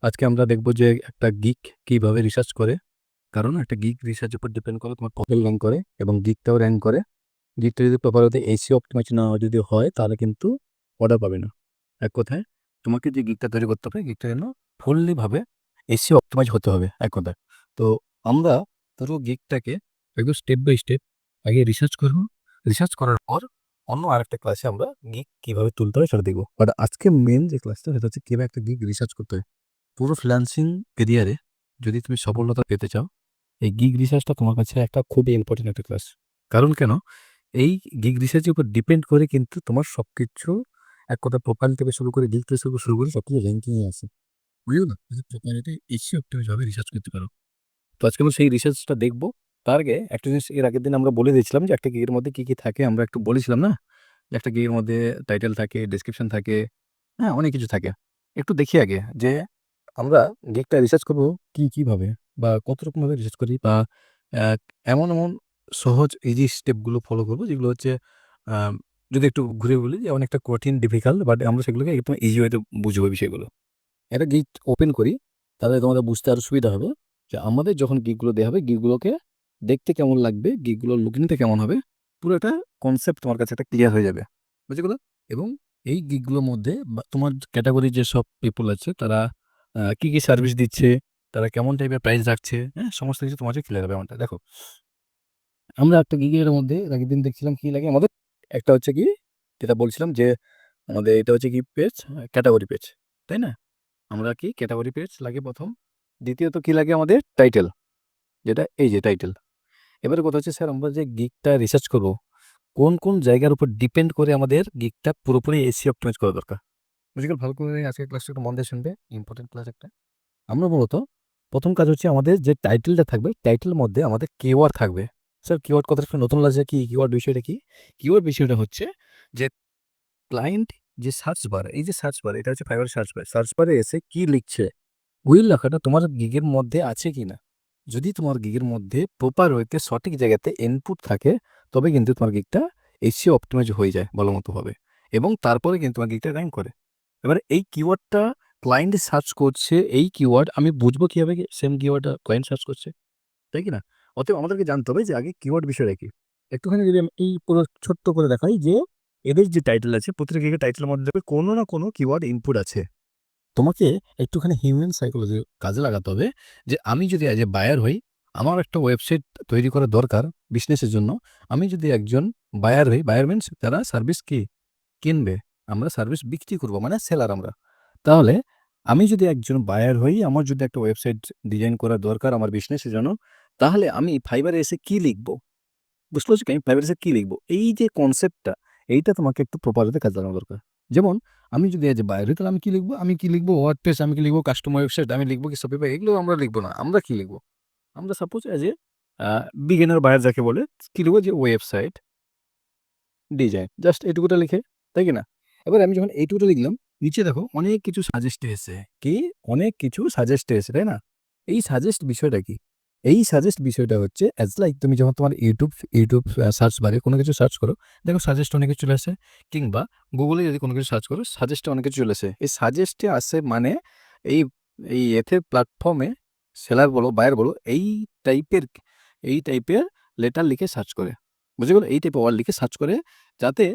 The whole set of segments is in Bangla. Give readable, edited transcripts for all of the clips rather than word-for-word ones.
আজকে আমরা দেখব যে একটা গিগ কিভাবে রিসার্চ করে। কারণ একটা গিগ রিসার্চের উপর ডিপেন্ড করে তোমার প্রোফাইল র্যাঙ্ক করে এবং গিগটাও র্যাঙ্ক করে। গিগটা যদি প্রপার হতে এসইও অপটিমাইজ না যদি হয় তাহলে কিন্তু অর্ডার পাবে না। এক কথায় তোমাকে যে গিগটা তৈরি করতে হবে গিগটা যেন ফুললি ভাবে এসইও অপটিমাইজ হতে হবে এক কথায়। তো আমরা পুরো গিগটাকে একদম স্টেপ বাই স্টেপ আগে রিসার্চ করব। রিসার্চ করার পর অন্য আরেকটা ক্লাসে আমরা গিগ কিভাবে তুলতে হয় সেটা দেখবো। বাট আজকে মেন যে ক্লাসটা সেটা হচ্ছে কিভাবে একটা গিগ রিসার্চ করতে হয়। পুরো ফ্রিল্যান্সিং ক্যারিয়ারে যদি তুমি সফলতা পেতে চাও, এই গিগ রিসার্চটা তোমার কাছে একটা খুবই ইম্পর্টেন্ট একটা ক্লাস। কারণ কেন? এই গিগ রিসার্চের উপর ডিপেন্ড করে কিন্তু তোমার সবকিছু এক কথা প্রোফাইল থেকে শুরু করে গিগ থেকে শুরু করে সবকিছু র্যাঙ্কিংয়ে আছে। বুঝলো না? যদি প্রোফাইলটা এসিও ভাবে রিসার্চ করতে পারো। তো আজকে আমরা সেই রিসার্চটা দেখবো। তার আগে একটা জিনিস এর আগের দিন আমরা বলে দিয়েছিলাম যে একটা গিগের মধ্যে কি, কি থাকে আমরা একটু বলেছিলাম না? যে একটা গিগের মধ্যে টাইটেল থাকে, ডেসক্রিপশন থাকে, হ্যাঁ? অনেক কিছু থাকে। একটু দেখি আগে যে আমরা গিগটা রিসার্চ করব কিভাবে বা কত রকমভাবে রিসার্চ করি বা আ এমন সহজ ইজি স্টেপগুলো ফলো করব যেগুলো হচ্ছে আ যদি একটু ঘুরে বলি যে অনেকটা কঠিন ডিফিকাল্ট বাট আমরা সেগুলোকে একদম ইজি ওয়েতে বুঝবো বিষয়গুলো। একটা গিগ ওপেন করি তাহলে তোমাদের বুঝতে আরো সুবিধা হবে যে আমাদের যখন গিগগুলো দেয়া হবে গিগগুলোকে দেখতে কেমন লাগবে, গিগগুলোর লুকিংটা কেমন হবে, পুরো একটা কনসেপ্ট তোমার কাছে একটা ক্লিয়ার হয়ে যাবে। বুঝতে গেল? এবং এই গিগগুলোর মধ্যে বা তোমার ক্যাটেগরি যেসব পিপল আছে তারা কি সার্ভিস দিচ্ছে, তারা কেমন টাইপের প্রাইস রাখছে, হ্যাঁ? সমস্ত কিছু তোমার কাছে ক্লিয়ার হবে এমনটা। দেখো, আমরা একটা গিগের মধ্যে এর আগের দিন দেখছিলাম কি লাগে আমাদের? একটা হচ্ছে কি যেটা বলছিলাম যে আমাদের এটা হচ্ছে কি পেজ, ক্যাটেগরি পেজ। তাই না? আমরা কি ক্যাটেগরি পেজ লাগে ১ম। দ্বিতীয়ত কি লাগে আমাদের? টাইটেল। যেটা এই যে টাইটেল। এবারে কথা হচ্ছে স্যার আমরা যে গিগটা রিসার্চ করব, কোন জায়গার উপর ডিপেন্ড করে আমাদের গিগটা পুরোপুরি এসইও অপটিমাইজ করা দরকার। বুঝে গেল? ভালো করে আজকের ক্লাসটা একটু মন দিয়ে শুনবে। ইম্পোর্টেন্ট ক্লাস একটা। আমরা মূলত ১ম কাজ হচ্ছে আমাদের যে টাইটেলটা থাকবে, টাইটেলের মধ্যে আমাদের কিওয়ার্ড থাকবে। স্যার কিওয়ার্ড কথাটা একটু নতুন লাগছে কি? কিওয়ার্ড বিষয়টা কি? কিওয়ার্ড বিষয়টা হচ্ছে যে ক্লায়েন্ট যে সার্চ বার, এই যে সার্চ বার এটা হচ্ছে ফাইবার সার্চ বার। সার্চ বারে এসে কি লিখছে, ওই লেখাটা তোমার গিগের মধ্যে আছে কিনা? যদি তোমার গিগের মধ্যে প্রপার ওয়েতে সঠিক জায়গাতে ইনপুট থাকে, তবে কিন্তু তোমার গিগটা এসইও অপটিমাইজ হয়ে যায় ভালোমতোভাবে এবং তারপরে কিন্তু তোমার গিগটা র‍্যাঙ্ক করে। এবারে এই কিওয়ার্ডটা ক্লায়েন্ট সার্চ করছে, এই কিওয়ার্ড আমি বুঝবো কিভাবে সেম কিওয়ার্ডটা ক্লায়েন্ট সার্চ করছে, তাই কি না? অতএব আমাদেরকে জানতে হবে যে আগে কিওয়ার্ড বিষয়টা কি? একটুখানি যদি আমি এই পুরো ছোট্ট করে দেখাই যে এদের যে টাইটেল আছে প্রত্যেকটা গিগের টাইটেলের মধ্যে দেখবে কোনো না কোনো কিওয়ার্ড ইনপুট আছে। তোমাকে একটুখানি হিউম্যান সাইকোলজি কাজে লাগাতে হবে যে আমি যদি অ্যাজ এ বায়ার হই, আমার একটা ওয়েবসাইট তৈরি করা দরকার বিজনেসের জন্য। আমি যদি একজন বায়ার হই, বায়ার মিনস যারা সার্ভিস কি কিনবে, আমরা সার্ভিস বিক্রি করব মানে সেলার আমরা। তাহলে আমি যদি একজন বায়ার হই, আমার যদি একটা ওয়েবসাইট ডিজাইন করা দরকার আমার বিজনেসের জন্য, তাহলে আমি ফাইবারে এসে কি লিখব? বুঝতে পারছো কি? আমি ফাইবারে এসে কি লিখব? এই যে কনসেপ্টটা, এইটা তোমাকে একটু প্রপার ওয়েতে কাজে লাগানো দরকার। যেমন আমি যদি এজ এ বায়ার হই তাহলে আমি কি লিখব? আমি কি লিখব? ওয়ার্ডপ্রেস, আমি কি লিখব? কাস্টমার ওয়েবসাইট, আমি লিখব কি শপিফাই? এগুলো আমরা লিখব না। আমরা কি লিখব? আমরা suppose as a uh beginner buyer যাকে বলে, কি লিখব? যে ওয়েবসাইট ডিজাইন। জাস্ট এটুকুটা লিখে, তাই কি না? এবার আমি যখন এইটুকুটা লিখলাম, নিচে দেখো অনেক কিছু সাজেস্ট এসেছে। কি? অনেক কিছু সাজেস্ট এসেছে, তাই না? এই সাজেস্ট বিষয়টা কি? এই সাজেস্ট বিষয়টা হচ্ছে অ্যাজ লাইক তুমি যখন তোমার ইউটিউব সার্চ বারে কোনো কিছু সার্চ করো, দেখো সাজেস্ট অনেক কিছু চলে আসে। কিংবা গুগলে যদি কোনো কিছু সার্চ করো, সাজেস্টে অনেক কিছু চলে আসে। এই সাজেস্টে আসে মানে এই এই এতে প্ল্যাটফর্মে সেলার বলো, বায়ার বলো টাইপের এই টাইপের লেটার লিখে সার্চ করে। বুঝে গেল? এই টাইপের ওয়ার্ড লিখে সার্চ করে যাতে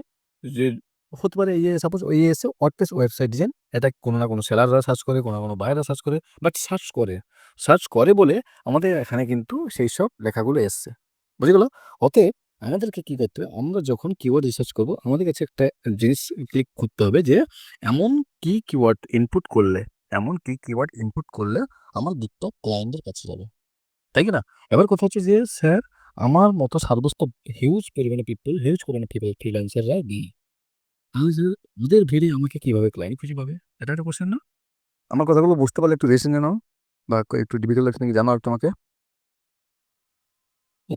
যে হতে পারে এই যে সাপোজ ওই এসে ওয়ার্ডপ্রেস ওয়েবসাইট ডিজাইন এটা কোনো না কোনো সেলাররা সার্চ করে, কোনো না কোনো বায়াররা সার্চ করে। বাট সার্চ করে। সার্চ করে বলে আমাদের এখানে কিন্তু সেইসব লেখাগুলো এসছে। বুঝে গেল? অতএব আমাদেরকে কি করতে হবে? আমরা যখন কিওয়ার্ড রিসার্চ করব, আমাদের কাছে একটা জিনিস ক্লিক করতে হবে যে এমন কি কিওয়ার্ড ইনপুট করলে আমার দিকটা ক্লায়েন্টের কাছে যাবে। তাই কি না? এবার কথা হচ্ছে যে স্যার আমার মতো সাব্যস্ত হিউজ পরিমাণে ফ্রিল্যান্সাররা নেই। আমি স্যার ওদের ভিড়ে আমাকে কিভাবে ক্লায়েন্ট খুঁজে পাবে? এটা একটা কোয়েশ্চেন না? আমার কথাগুলো বুঝতে পারলে একটু রেস্ট নিয়ে নাও বা একটু ডিফিকাল্ট লাগছে নাকি জানাও একটু আমাকে।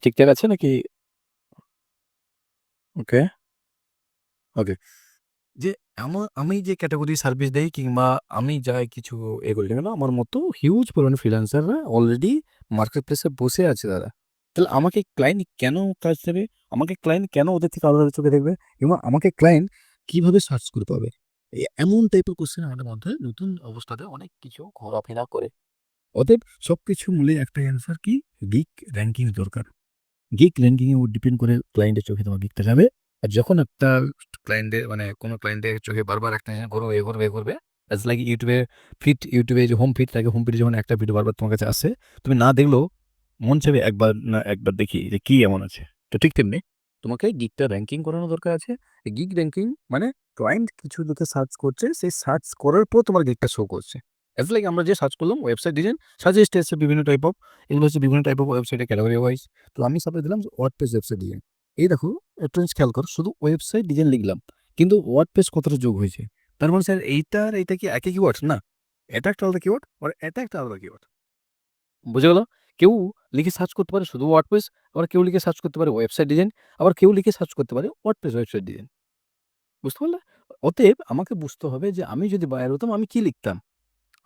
ঠিকঠাক আছে নাকি? ওকে, ওকে। যে আমি যে ক্যাটেগরি সার্ভিস দেই কিংবা আমি যা কিছু করি না কেন আমার মতো হিউজ পরিমাণে ফ্রিল্যান্সাররা অলরেডি মার্কেট প্লেসে বসে আছে তারা। তাহলে আমাকে ক্লায়েন্ট কেন কাজ দেবে? আমাকে ক্লায়েন্ট কেন ওদের থেকে আলাদা চোখে দেখবে? এবং আমাকে ক্লায়েন্ট কিভাবে সার্চ করে পাবে? এমন টাইপের কোশ্চেন আমাদের মধ্যে নতুন অবস্থাতে অনেক কিছু ঘোরাফেরা করে। অতএব সবকিছু মূলে একটা অ্যান্সার কি, গিক র্যাঙ্কিং দরকার। গিক র্যাঙ্কিং এর উপর ডিপেন্ড করে ক্লায়েন্টের চোখে তোমার গিকটা যাবে। আর যখন একটা ক্লায়েন্টের মানে কোনো ক্লায়েন্টের চোখে বারবার একটা জিনিস ঘুরবে ঘুরবে ঘুরবে, ইটস লাইক ইউটিউবে যে হোম ফিড থাকে, হোম ফিডে যখন একটা ভিডিও বারবার তোমার কাছে আসে, তুমি না দেখলেও মন চাইবে একবার না একবার দেখি যে কি এমন আছে। তো ঠিক তেমনি তোমাকে গিকটা র্যাঙ্কিং করানো দরকার আছে। গিক র্যাঙ্কিং মানে ক্লায়েন্ট কিছু লোকে সার্চ করছে, সেই সার্চ করার পর তোমার গিকটা শো করছে। ইটস লাইক আমরা যে সার্চ করলাম ওয়েবসাইট ডিজাইন সাজেস্ট এসেছে বিভিন্ন টাইপ অফ, এগুলো হচ্ছে বিভিন্ন টাইপ অফ ওয়েবসাইটের ক্যাটাগরি ওয়াইজ। তো আমি সাপোজ দিলাম ওয়ার্ডপ্রেস ওয়েবসাইট ডিজাইন। এই দেখো একটা জিনিস খেয়াল করো, শুধু ওয়েবসাইট ডিজাইন লিখলাম কিন্তু ওয়ার্ডপ্রেস কতটা যোগ হয়েছে। তার মানে স্যার এইটার এইটা কি একই কিওয়ার্ড না, এটা একটা আলাদা কিওয়ার্ড আর এটা একটা আলাদা কিওয়ার্ড। বুঝে গেল? কেউ লিখে সার্চ করতে পারে শুধু ওয়ার্ডপ্রেস, আবার কেউ লিখে সার্চ করতে পারে ওয়েবসাইট ডিজাইন, আবার কেউ লিখে সার্চ করতে পারে ওয়ার্ডপ্রেস ওয়েবসাইট ডিজাইন। বুঝতে পারলে? অতএব আমাকে বুঝতে হবে যে আমি যদি বায়ার হতাম আমি কি লিখতাম?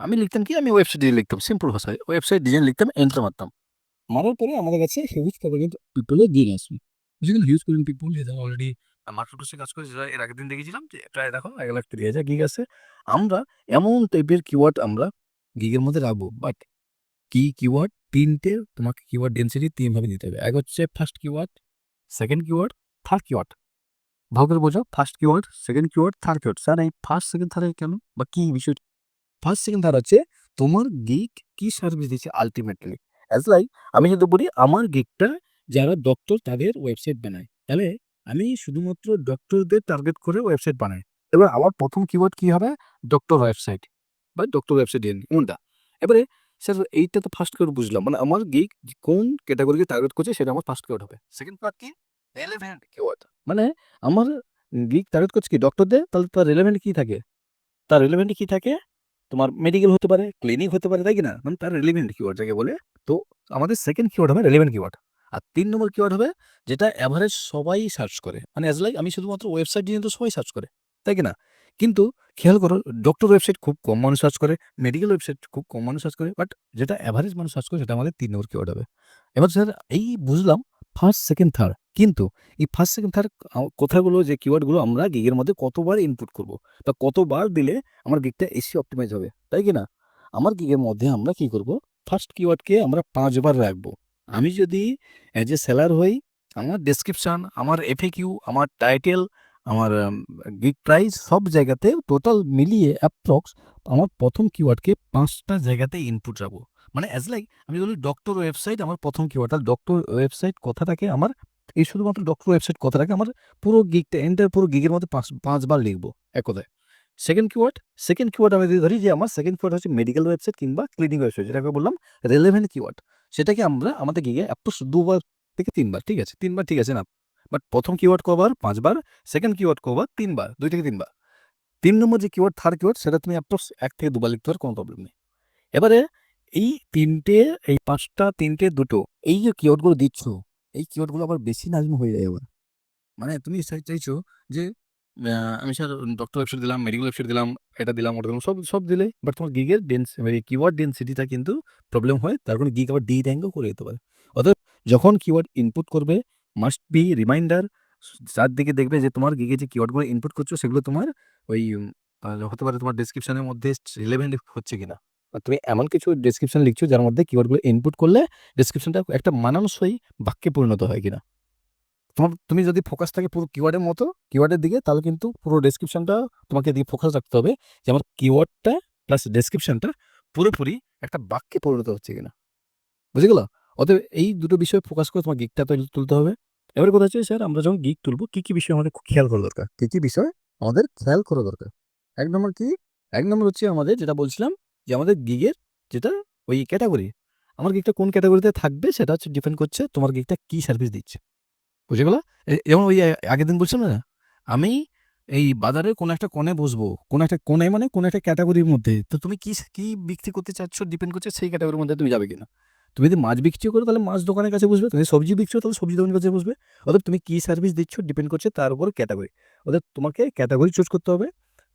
আমি লিখতাম কি, আমি ওয়েবসাইট ডিজাইন লিখতাম, সিম্পল ভাষায় ওয়েবসাইট ডিজাইন লিখতাম, এন্টার মারতাম। মারার পরে আমাদের কাছে হিউজ পরিমাণ পিপলের গিগ আসবে। যেখানে হিউজ পরিমাণ পিপল যারা অলরেডি মার্কেটপ্লেসে কাজ করে, যারা এর আগের দিন দেখেছিলাম যে প্রায় দেখো 1,30,000 গিগ আছে। আমরা এমন টাইপের কিওয়ার্ড আমরা গিগের মধ্যে রাখবো, বাট কিওয়ার্ড ৩ টে তোমাকে কিওয়ার্ড ডেনসিটি ৩ ভাবে দিতে হবে। এক হচ্ছে first keyword, second keyword, third keyword. ভালো করে বোঝো, first keyword, second keyword, third keyword. Sir এই ফার্স্ট, সেকেন্ড, থার্ড কেন বা কি বিষয়? ফার্স্ট, সেকেন্ড, থার্ড হচ্ছে তোমার গিগ কি সার্ভিস দিচ্ছে আল্টিমেটলি। অ্যাজ লাইক আমি যদি বলি আমার গিগটা যারা ডক্টর তাদের ওয়েবসাইট বানায়, তাহলে আমি শুধুমাত্র ডক্টরদের টার্গেট করে ওয়েবসাইট বানাই। এবার আমার প্রথম কিওয়ার্ড কি হবে? ডক্টর ওয়েবসাইট বা ডক্টর ওয়েবসাইট কোনটা? এবারে স্যার এইটা তো ফার্স্ট কিওয়ার্ড বুঝলাম, মানে আমার গিগ কোন ক্যাটাগরিকে টার্গেট করছে সেটা আমার ফার্স্ট কিওয়ার্ড হবে। সেকেন্ড পার্ট কি? Relevant keyword. মানে আমার গিগ টার্গেট করছে কি ডক্টরদের, তাহলে তার রেলেভেন্ট কি থাকে? তার রেলেভেন্ট কি থাকে? তোমার মেডিকেল হতে পারে, ক্লিনিক হতে পারে, তাই কি না? মানে তার রেলেভেন্ট কিওয়ার্ড যাকে বলে। তো আমাদের সেকেন্ড কিওয়ার্ড হবে রেলেভেন্ট কিওয়ার্ড। আর ৩ নম্বর কিওয়ার্ড হবে যেটা এভারেজ সবাই সার্চ করে। মানে অ্যাজ লাইক আমি শুধুমাত্র ওয়েবসাইট দিয়ে তো সবাই সার্চ করে, তাই কি না? কিন্তু খেয়াল করো ডক্টর ওয়েবসাইট খুব কম মানুষ সার্চ করে, মেডিকেল ওয়েবসাইট খুব কম মানুষ সার্চ করে, বাট যেটা এভারেজ মানুষ সার্চ করে সেটা আমাদের ৩ নম্বর কিওয়ার্ড হবে। এবার স্যার এই বুঝলাম ফার্স্ট, সেকেন্ড, থার্ড। কিন্তু এই ফার্স্ট, সেকেন্ড, থার্ড কথাগুলো যে কিওয়ার্ডগুলো আমরা গিগের মধ্যে কতবার ইনপুট করব বা কতবার দিলে আমার গিগটা এসি অপটিমাইজ হবে, তাই কি না? আমার গিগের মধ্যে আমরা কি করব? ফার্স্ট কিওয়ার্ডকে আমরা ৫ বার রাখবো। আমি যদি অ্যাজ এ সেলার হই, আমার ডেসক্রিপশন, আমার এফএকিউ, আমার টাইটেল, আমার গিগ প্রাইস সব জায়গাতে টোটাল মিলিয়ে অ্যাপ্রক্স আমার প্রথম কিওয়ার্ডকে ৫টা জায়গাতে ইনপুট রাখবো। মানে অ্যাজ লাইক আমি বলি ডক্টর ওয়েবসাইট আমার প্রথম কিওয়ার্ড, তাহলে ডক্টর ওয়েবসাইট কথাটাকে আমার এই শুধুমাত্র ডক্টর ওয়েবসাইট কথাটাকে আমার পুরো গিগটা এন্টার পুরো গিগের মধ্যে ৫ বার লিখবো এক কথায়। সেকেন্ড কিওয়ার্ড আমি যদি ধরি যে আমার সেকেন্ড কিওয়ার্ড হচ্ছে মেডিকেল ওয়েবসাইট কিংবা ক্লিনিক ওয়েবসাইট, যেটাকে বললাম রেলেভেন্ট কিওয়ার্ড। সেটাকে আমরা আমাদের গিগে অ্যাপ্রক্স ২ বার থেকে ৩ বার, ঠিক আছে? ৩ বার ঠিক আছে না? বাট প্রথম কিওয়ার্ড কবার? ৫ বার, সেকেন্ড কিওয়ার্ড কবার? ৩ বার, ২ থেকে ৩ বার। ৩ নম্বর যে কিওয়ার্ড, থার্ড কিওয়ার্ড সেটা তুমি অ্যাপ্রক্স ১ থেকে ২ বার লিখতে পারো, কোনো প্রবলেম নেই। এবারে এই ৩ টে, এই ৫টা ৩ টে ২ টো এই যে কিওয়ার্ডগুলো দিচ্ছ, এই কিওয়ার্ডগুলো আবার বেশি নাজমো হয়ে যায় আবার। মানে তুমি চাইছো যে আমি স্যার ডক্টর ওয়েবসাইট দিলাম, মেডিকেল ওয়েবসাইট দিলাম, এটা দিলাম, ওটা দিলাম, সব দিলে বাট তোমার গিগের কিওয়ার্ড ডেনসিটিটা কিন্তু প্রবলেম হয়। তার কারণে গিগ আবার ডি র্যাঙ্কও করে দিতে পারে। অতএব যখন কিওয়ার্ড ইনপুট করবে মাস্ট বি রিমাইন্ডার, চারদিকে দেখবে যে তোমার গিগে যে কিওয়ার্ডগুলো ইনপুট করছো সেগুলো তোমার ওই হতে পারে তোমার ডেসক্রিপশনের মধ্যে রিলেভেন্ট হচ্ছে কিনা। বা তুমি এমন কিছু ডেসক্রিপশন লিখছো যার মধ্যে কিওয়ার্ডগুলো ইনপুট করলে ডেসক্রিপশনটা একটা মানানসই বাক্যে পরিণত হয় কিনা। তুমি যদি ফোকাস থাকে পুরো কিওয়ার্ডের মতো, কিওয়ার্ডের দিকে, তাহলে কিন্তু পুরো ডেসক্রিপশনটা তোমাকে দিয়ে ফোকাস রাখতে হবে যে আমার কিওয়ার্ডটা প্লাস ডেসক্রিপশনটা পুরোপুরি একটা বাক্যে পরিণত হচ্ছে কিনা। বুঝে গেল? অতএব এই দুটো বিষয়ে ফোকাস করে তোমার গিগটা তুলতে হবে। এবারে কথা হচ্ছে স্যার আমরা যখন গিগ তুলবো কি বিষয় আমাদের খেয়াল করা দরকার? কি বিষয় আমাদের খেয়াল করা দরকার? ১ নম্বর কি? ১ নম্বর হচ্ছে আমাদের যেটা বলছিলাম যে আমাদের গিগের যেটা ওই ক্যাটাগরি। আমার গিগটা কোন ক্যাটাগরিতে থাকবে সেটা হচ্ছে ডিপেন্ড করছে তোমার গিগটা কি সার্ভিস দিচ্ছে। বুঝে গেল? যেমন ওই আগের দিন বলছিলাম না? আমি এই বাজারের কোনো একটা কোণে বসবো। কোনো একটা কোণে মানে কোনো একটা ক্যাটেগরির মধ্যে। তো তুমি কি বিক্রি করতে চাচ্ছ ডিপেন্ড করছে সেই ক্যাটেগরির মধ্যে তুমি যাবে কিনা। তুমি যদি মাছ বিক্রি করো তাহলে মাছ দোকানের কাছে বসবে। তুমি সবজি বিক্রি করো তাহলে সবজি দোকানের কাছে বসবে। অর্থাৎ তুমি কি সার্ভিস দিচ্ছ ডিপেন্ড করছে তার উপর ক্যাটেগরি। অর্থাৎ তোমাকে ক্যাটেগরি চুজ করতে হবে।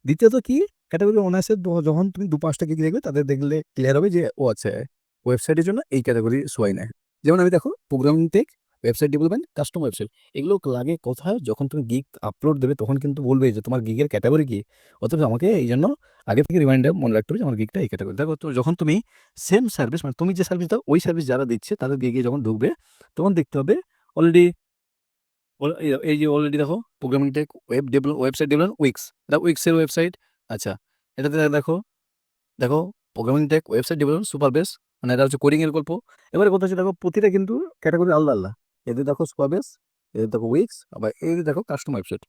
দ্বিতীয়ত কি ক্যাটেগরি অনায়াসে যখন তুমি ২-৫ টা গিগ দেখবে তাদের দেখলে ক্লিয়ার হবে যে ও আচ্ছা ওয়েবসাইটের জন্য এই ক্যাটেগরি সবাই নেয়। যেমন আমি দেখো programming tech website development, custom website. এগুলো লাগে কোথায়? যখন তুমি গিগ আপলোড দেবে তখন কিন্তু বলবে যে তোমার গিগের ক্যাটাগরি কি? অথচ আমাকে এই জন্য আগে থেকে রিমাইন্ডার মনে রাখতে হবে যে আমার গিগটা এই ক্যাটাগরি। দেখো তো যখন তুমি সেম সার্ভিস মানে তুমি যে সার্ভিস দাও ওই সার্ভিস যারা দিচ্ছে তাদের গিগে যখন ঢুকবে তখন দেখতে হবে অলরেডি এই যে অলরেডি দেখো programming tech website development Wix, এটা উইক্সের ওয়েবসাইট। আচ্ছা, এটাতে দেখো দেখো programming tech website development super base, মানে এটা হচ্ছে কোডিং এর গল্প। এবারে কথা হচ্ছে দেখো প্রতিটা কিন্তু ক্যাটাগরি আলাদা আলাদা। এদের দেখো সুপার বেস, এদের দেখো উইক্স, আবার এই দেখো কাস্টম ওয়েবসাইট।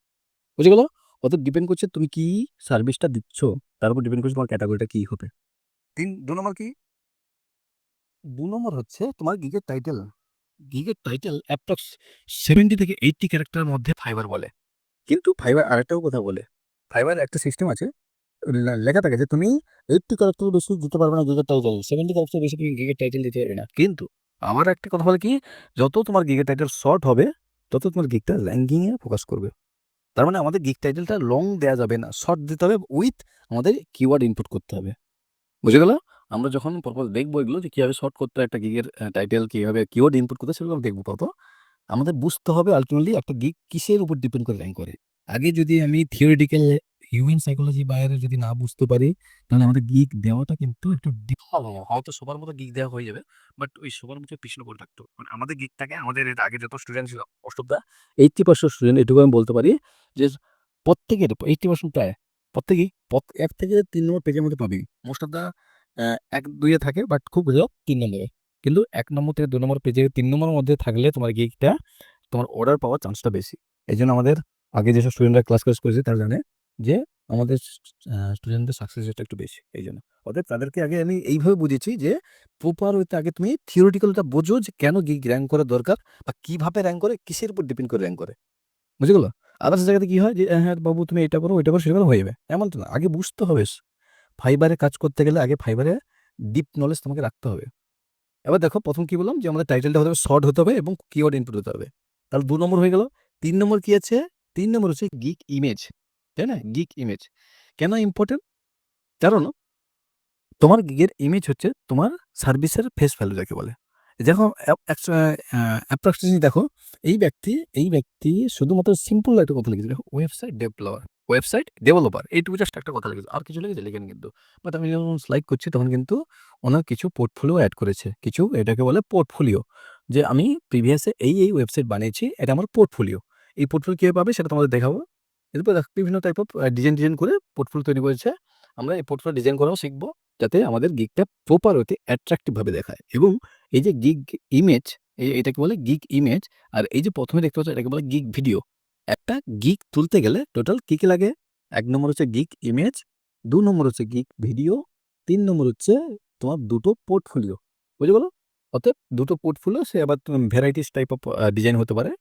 বুঝে গেল? অত ডিপেন্ড করছে তুমি কি সার্ভিসটা দিচ্ছ, তার উপর ডিপেন্ড করছে তোমার ক্যাটাগরিটা কি হবে। 2 নম্বর কি? 2 নম্বর হচ্ছে তোমার গিগের টাইটেল। গিগের টাইটেল অ্যাপ্রক্স 70 থেকে 80 ক্যারেক্টারের মধ্যে ফাইবার বলে। কিন্তু ফাইবার আরেকটাও কথা বলে, ফাইবার একটা সিস্টেম আছে, লেখা থাকে যে তুমি 80 ক্যারেক্টার বেশি দিতে পারবে না গিগের টাইটেল, 70 ক্যারেক্টার বেশি তুমি গিগের টাইটেল দিতে পারবে না। কিন্তু আমার একটা কথা বলে কি, যত তোমার গিগের টাইটেল শর্ট হবে তত তোমার গিগটা র্যাঙ্কিংয়ে ফোকাস করবে। তার মানে আমাদের গিগ টাইটেলটা লং দেওয়া যাবে না, শর্ট দিতে হবে, উইথ আমাদের কিওয়ার্ড ইনপুট করতে হবে। বুঝে গেল? আমরা যখন পরপর দেখবো এগুলো যে কিভাবে শর্ট করতে হয় একটা গিগের টাইটেল, কিভাবে কিওয়ার্ড ইনপুট করতে হয়, সেগুলো আমরা দেখবো। তত আমাদের বুঝতে হবে আলটিমেটলি একটা গিগ কিসের উপর ডিপেন্ড করে র্যাঙ্ক করে। আগে যদি আমি থিওরিটিক্যাল হিউম্যান সাইকোলজি বাইরে যদি না বুঝতে পারি, তাহলে আমাদের গিগ দেওয়াটা কিন্তু একটু ডিফিকাল্ট হবে। হয়তো সবার মতো গিগ দেওয়া হয়ে যাবে, বাট ওই সবার মতো পিছনে পড়ে থাকতো। মানে আমাদের গিগটাকে আমাদের এর আগে যত স্টুডেন্ট ছিল, মোস্ট অফ দ্য 80% স্টুডেন্ট, এটুকু আমি বলতে পারি যে প্রত্যেকের 80% প্রায় প্রত্যেকেই 1 থেকে 3 নম্বর পেজের মধ্যে পাবি। মোস্ট অফ দ্য 1-2-এ থাকে, বাট খুব হলেও 3 নম্বরে। কিন্তু 1 নম্বর থেকে 2 নম্বর পেজে 3 নম্বরের মধ্যে থাকলে তোমার গিগটা তোমার অর্ডার পাওয়ার চান্সটা বেশি। এই জন্য আমাদের আগে যেসব স্টুডেন্টরা ক্লাস করেছে তারা জানে যে আমাদের স্টুডেন্টদের সাকসেস রেটটা একটু বেশি। এই জন্য অতএব তাদেরকে আগে আমি এইভাবে বুঝিয়েছি যে প্রপার ওয়েতে আগে তুমি থিওরিটিক্যালটা বোঝো যে কেন গিগ র্যাঙ্ক করা দরকার, বা কিভাবে র্যাঙ্ক করে, কিসের উপর ডিপেন্ড করে র্যাঙ্ক করে। বুঝে গেলো? আদার্স জায়গাতে কি হয় যে হ্যাঁ বাবু তুমি এটা করো ওইটা করো সেটা করো হয়ে যাবে, এমন তো না। আগে বুঝতে হবে। ফাইবারে কাজ করতে গেলে আগে ফাইবারে ডিপ নলেজ তোমাকে রাখতে হবে। এবার দেখো প্রথম কি বললাম যে আমাদের টাইটেলটা হতে হবে, শর্ট হতে হবে এবং কিওয়ার্ড ইনপুট হতে হবে। তাহলে 2 নম্বর হয়ে গেল। 3 নম্বর কি আছে? 3 নম্বর হচ্ছে গিগ ইমেজ, তাই না? গিগ ইমেজ কেন ইম্পর্টেন্ট? কারণ তোমার গিগের ইমেজ হচ্ছে তোমার সার্ভিসের ফেস ভ্যালু যাকে বলে। দেখো অ্যাপ্রক্সিমেটলি দেখো এই ব্যক্তি শুধুমাত্র সিম্পল একটা কথা লিখেছে, দেখো ওয়েবসাইট ডেভেলপার এইটুকু জাস্ট একটা কথা লিখেছে, আর কিছু লিখেছে লিখেন কিন্তু। বাট আমি যখন স্লাইড করছি তখন কিন্তু ওনার কিছু পোর্টফোলিও অ্যাড করেছে, কিছু এটাকে বলে পোর্টফোলিও, যে আমি প্রিভিয়াসে এই ওয়েবসাইট বানিয়েছি, এটা আমার পোর্টফোলিও। এই পোর্টফোলিও কীভাবে পাবে সেটা তোমাদের দেখাবো। এরপর বিভিন্ন টাইপ অফ ডিজাইন করে পোর্টফোলিও তৈরি করেছে। আমরা এই পোর্টফোলিও ডিজাইন করাও শিখবো, যাতে আমাদের গিগটা প্রপার ওয়েতে অ্যাট্রাকটিভ ভাবে দেখায়। এবং এই যে গিগ ইমেজ, এটাকে বলে গিগ ইমেজ। আর এই যে প্রথমে দেখতে পাচ্ছ এটাকে বলে গিগ ভিডিও। একটা গিগ তুলতে গেলে টোটাল কি লাগে? 1 নম্বর হচ্ছে গিগ ইমেজ, 2 নম্বর হচ্ছে গিগ ভিডিও, 3 নম্বর হচ্ছে তোমার দুটো পোর্টফোলিও। বুঝে গেল? অতএব দুটো পোর্টফোলিও, সে আবার ভ্যারাইটিস টাইপ অফ ডিজাইন হতে পারে,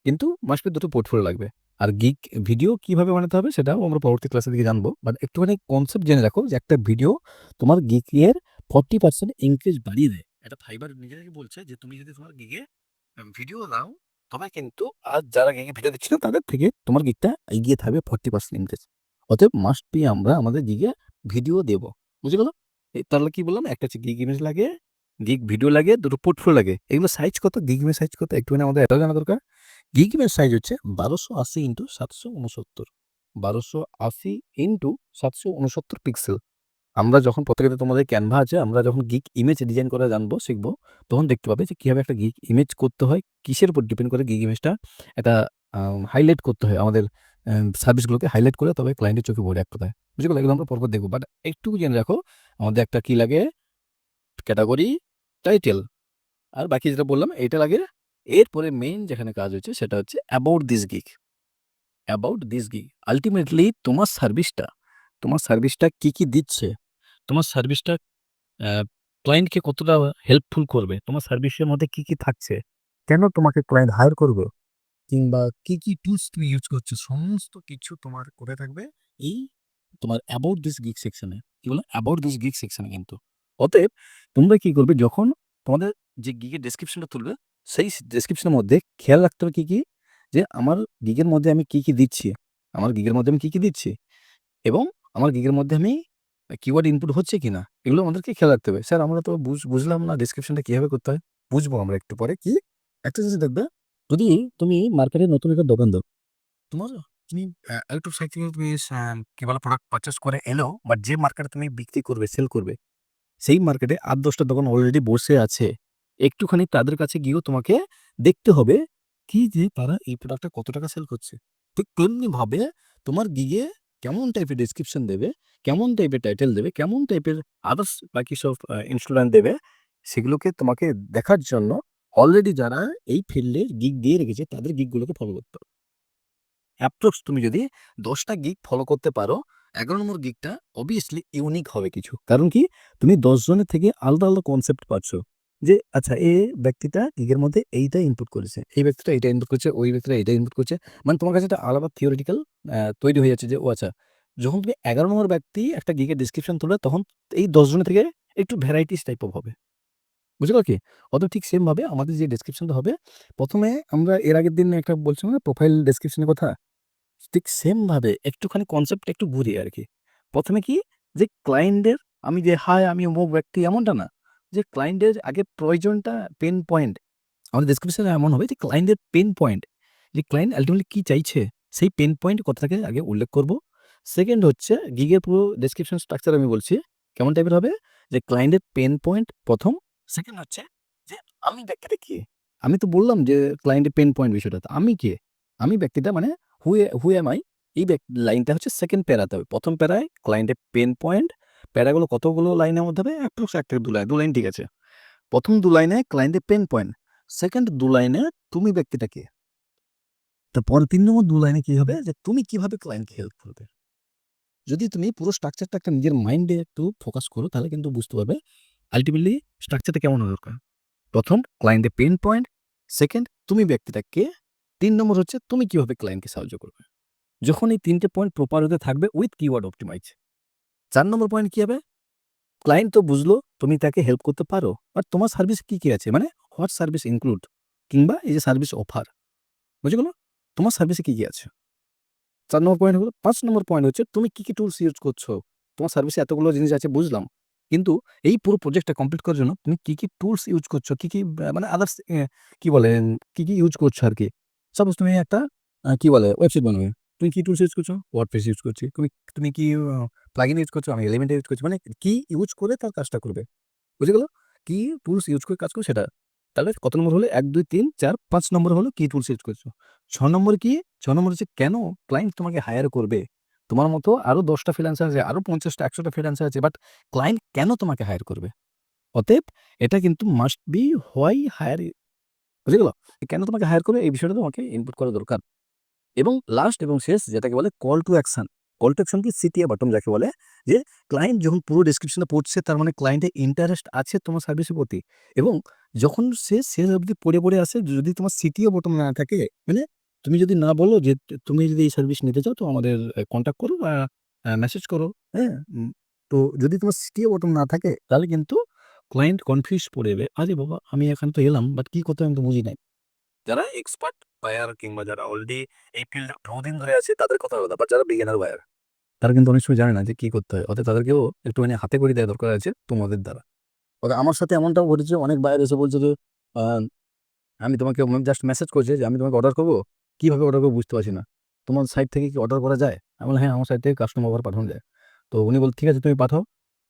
কিন্তু মাস্ট বি দুটো পোর্টফোলিও লাগবে। আর গিগ ভিডিও কিভাবে বানাতে হবে সেটাও আমরা পরবর্তী ক্লাসের দিকে জানবো। বাট একটুখানি কনসেপ্ট জেনে রাখো যে একটা ভিডিও তোমার গিগের 40% ইনক্রিজ বাড়িয়ে দেয়। এটা ফাইবার নিজেরাই বলছে যে তুমি যদি তোমার গিগে ভিডিও দাও, তবে কিন্তু আর যারা গিগে ভিডিও দিচ্ছিল তাদের থেকে তোমার গিগটা এগিয়ে থাকবে 40% ইনক্রিজ। অতএব মাস্ট বি আমরা আমাদের গিগে ভিডিও দেব। বুঝে গেল? তাহলে কি বললাম, একটা হচ্ছে গিগ ইমেজ লাগে, গিগ ভিডিও লাগে, দুটো পোর্টফোলিও লাগে। এগুলো সাইজ কত? গিগ ইমেজ সাইজ কত একটুখানি আমাদের এটাও জানা দরকার। গিগ ইমেজ সাইজ হচ্ছে 1280 × 769, 1280 × 769 পিক্সেল। আমরা যখন প্রত্যেকটা তোমাদের ক্যানভা আছে, আমরা যখন গিগ ইমেজ ডিজাইন করা শিখবো, তখন দেখতে পাবে যে কিভাবে একটা গিগ ইমেজ করতে হয়, কিসের উপর ডিপেন্ড করে গিগ ইমেজটা একটা হাইলাইট করতে হয়, আমাদের সার্ভিসগুলোকে হাইলাইট করে তবে ক্লায়েন্টের চোখে পড়ে এক কথায়। বুঝে গেল? এগুলো আমরা পরপর দেখবো। বাট একটু জেনে রাখো, আমাদের একটা কি লাগে? ক্যাটাগরি, টাইটেল, আর বাকি যেটা বললাম এইটা লাগে। এরপরে মেইন যেখানে কাজ হচ্ছে সেটা হচ্ছে অ্যাবাউট দিস গিগ। আলটিমেটলি তোমার সার্ভিসটা কি দিচ্ছে, তোমার সার্ভিসটা ক্লায়েন্টকে কতটা হেল্পফুল করবে, তোমার সার্ভিসের মধ্যে কি থাকছে, কেন তোমাকে ক্লায়েন্ট হায়ার করবে, কিংবা কি টুলস তুমি ইউজ করছো, সমস্ত কিছু তোমার কোথায় থাকবে? এই তোমার অ্যাবাউট দিস গিগ সেকশনে। কি বলে? অ্যাবাউট দিস গিগ সেকশনে কিন্তু। অতএব তোমরা কি করবে, যখন তোমাদের যে গিগের ডেসক্রিপশনটা তুলবে, সেই ডেসক্রিপশনের মধ্যে খেয়াল রাখতে হবে কি যে আমার গিগের মধ্যে আমি কি দিচ্ছি, এবং আমার গিগের মধ্যে আমি কিওয়ার্ড ইনপুট হচ্ছে কিনা, এগুলো আমাদেরকে খেয়াল রাখতে হবে। স্যার আমরা তো বুঝলাম না ডেসক্রিপশনটা কিভাবে করতে হয়। বুঝবো আমরা একটু পরে। কি একটা জিনিস দেখবে, যদি তুমি মার্কেটে নতুন একটা দোকান দাও, তোমার তুমি ইলেকট্রিক সাইকেল তুমি কি বলে প্রোডাক্ট পারচেস করে এলো, বাট যে মার্কেটে তুমি বিক্রি করবে, সেল করবে, সেই মার্কেটে ৮-১০টা দোকান অলরেডি বসে আছে। একটুখানি তাদের কাছে গিয়েও তোমাকে দেখতে হবে কি যে তারা এই প্রোডাক্টটা কত টাকা সেল করছে। ঠিক তেমনিভাবে তোমার গিগে কেমন টাইপের ডেসক্রিপশন দেবে, কেমন টাইপের টাইটেল দেবে, কেমন টাইপের আদার্স বাকি সব ইনস্ট্রুমেন্ট দেবে, সেগুলোকে তোমাকে দেখার জন্য অলরেডি যারা এই ফিল্ডে গিগ দিয়ে রেখেছে তাদের গিগগুলোকে ফলো করতে হবে। অ্যাপ্রক্স তুমি যদি ১০টা গিগ ফলো করতে পারো, ১১ নম্বর গিগটা অবভিয়াসলি ইউনিক হবে কিছু। কারণ কি? তুমি ১০ জনের থেকে আলাদা, আলাদা কনসেপ্ট পাচ্ছ। যে আচ্ছা ব্যক্তিটা গিগের মধ্যে এইটা ইনপুট করেছে, এই ব্যক্তিটা এইটা ইনপুট করেছে, ওই ব্যক্তিটা এইটা ইনপুট করছে। মানে তোমার কাছে একটা আলাদা থিওরিটিক্যাল তৈরি হয়ে যাচ্ছে যে ও আচ্ছা, যখন তুমি ১১ নম্বর ব্যক্তি একটা গিগের ডেসক্রিপশন তুলবে তখন এই ১০ জনের থেকে একটু ভ্যারাইটিস টাইপ অফ হবে। বুঝতে পারলে কি? অতএব ঠিক সেম ভাবে আমাদের যে ডেসক্রিপশনটা হবে, ১ম এ আমরা এর আগের দিন একটা বলছিলাম না প্রোফাইল ডেসক্রিপশন এর কথা? ঠিক সেম ভাবে একটুখানি কনসেপ্টটা একটু ঘুরিয়ে আরকি। ১ম এ কি যে ক্লায়েন্টের আমি যে হাই আমি অমুক ব্যক্তি এমনটা না। যে ক্লায়েন্টের আগে প্রয়োজনটা পেইন পয়েন্ট আমাদের ডেসক্রিপশনে এমন হবে যে ক্লায়েন্টের পেইন পয়েন্ট। যে ক্লায়েন্ট আল্টিমেটলি কি চাইছে সেই পেইন পয়েন্ট কথাটাকে আগে উল্লেখ করব। সেকেন্ড হচ্ছে গিগের পুরো ডেসক্রিপশন স্ট্রাকচার আমি বলছি। কেমন টাইপের হবে? যে ক্লায়েন্টের পেইন পয়েন্ট ১ম, সেকেন্ড হচ্ছে যে আমি ব্যক্তিটা কে? আমি তো বললাম যে ক্লায়েন্টের পেইন পয়েন্ট বিষয়টা। তো আমি কে? আমি ব্যক্তিটা মানে হু অ্যাম আই? এই লাইনটা হচ্ছে সেকেন্ড প্যারাতে হবে। ১ম প্যারায় ক্লায়েন্টের পেইন পয়েন্ট, প্যারাগুলো কতগুলো লাইনের মধ্যে হবে? অ্যাপ্রক্স ১ থেকে ২ লাইন। ২ লাইন ঠিক আছে। ১ম ২ লাইনে ক্লায়েন্টের পেইন পয়েন্ট। সেকেন্ড ২ লাইনে তুমি ব্যক্তিটা কে? তারপরে ৩ নম্বর ২ লাইনে কি হবে? যে তুমি কিভাবে ক্লায়েন্টকে হেল্প করবে? যদি তুমি পুরো স্ট্রাকচারটা একটা নিজের মাইন্ডে একটু ফোকাস করো তাহলে কিন্তু বুঝতে পারবে আল্টিমেটলি স্ট্রাকচারটা কেমন হওয়া দরকার। ১ম ক্লায়েন্টের পেইন পয়েন্ট, সেকেন্ড তুমি ব্যক্তিটা কে? ৩ নম্বর হচ্ছে তুমি কিভাবে ক্লায়েন্টকে সাহায্য করবে। যখন এই ৩ টে পয়েন্ট প্রপার হতে থাকবে with keyword optimise. ৪ number point কি হবে? ক্লায়েন্ট তো বুঝলো তুমি তাকে হেল্প করতে পারো। বাট তোমার সার্ভিস কি, কি আছে? মানে হোয়াট সার্ভিস ইনক্লুড কিংবা এই যে সার্ভিস অফার, বুঝে গেল? তোমার সার্ভিসে কি, কি আছে? ৪ নম্বর পয়েন্ট হলো ৫ নম্বর পয়েন্ট হচ্ছে তুমি কি, কি টুলস ইউজ করছো? তোমার সার্ভিসে এতগুলো জিনিস আছে বুঝলাম। কিন্তু এই পুরো প্রজেক্টটা কমপ্লিট করার জন্য তুমি কি, কি টুলস ইউজ করছো? কি, কি মানে আদার্স কি বলে কি, কি ইউজ করছো আরকি? সাপোজ তুমি একটা কি বলে ওয়েবসাইট বানাবে। তুমি কি টুলস ইউজ করছো? WordPress ইউজ করছি। তুমি কি প্লাগইন ইউজ করছো? আমি Elementor ইউজ করছি। মানে কি ইউজ করে তার কাজটা করবে। বুঝে গেল? কি টুলস ইউজ করে কাজ করো সেটা। তাহলে কত নম্বর হলো? ১, ২, ৩, ৪, ৫ নম্বর হলো কি টুলস ইউজ করছো। ৬ নম্বর কি? ৬ নম্বর হচ্ছে কেন ক্লায়েন্ট তোমাকে হায়ার করবে? তোমার মতো আরো ১০ টা ফ্রিল্যান্সার আছে, আরো ৫০ টা ১০০ টা ফ্রিল্যান্সার আছে। বাট ক্লায়েন্ট কেন তোমাকে হায়ার করবে? অতএব এটা কিন্তু মাস্ট বি হোয়াই হায়ার বুঝে গেল? কেন তোমাকে হায়ার করবে এই বিষয়টা তোমাকে ইনপুট করা দরকার। এবং লাস্ট এবং শেষ যেটাকে বলে call to action. Call to action কি সিটিএ বটম যাকে বলে যে ক্লায়েন্ট যখন পুরো ডেসক্রিপশনটা পড়ছে তার মানে ক্লায়েন্টের ইন্টারেস্ট আছে তোমার সার্ভিসের প্রতি এবং যখন সে শেষ অবধি পড়ে আসে যদি তোমার সিটিও বটম না থাকে মানে তুমি যদি না বলো যে তুমি যদি এই সার্ভিস নিতে চাও তো আমাদের কন্ট্যাক্ট করো বা মেসেজ করো, হ্যাঁ? তো যদি তোমার সিটিও বটম না থাকে তাহলে কিন্তু ক্লায়েন্ট কনফিউজ পড়ে যাবে। আরে বাবা আমি এখানে তো এলাম বাট কি করতে হবে আমি তো বুঝি নাই। যারা এক্সপার্ট বায়ার কিংবা যারা অলরেডি এই ফিল্ডে বহুদিন ধরে আছে তাদের কথা আলাদা। বাট যারা বিগিনার বায়ার তারা কিন্তু অনেক সময় জানে না যে কি করতে হয়। অতএব তাদেরকেও একটুখানি হাতে খড়ি দেওয়া দরকার আছে তোমাদের দ্বারা। আমার সাথে এমনটাও ঘটেছে অনেক বায়ার এসে বলছে যে আ আমি তোমাকে জাস্ট মেসেজ করছি যে আমি তোমাকে অর্ডার করব। কিভাবে অর্ডার করব বুঝতে পারছি না। তোমার সাইট থেকে কি অর্ডার করা যায়? আমি বললাম, "হ্যাঁ, আমার সাইট থেকে কাস্টম অফার পাঠানো যায়।" তো উনি বলল, "ঠিক আছে তুমি পাঠাও।"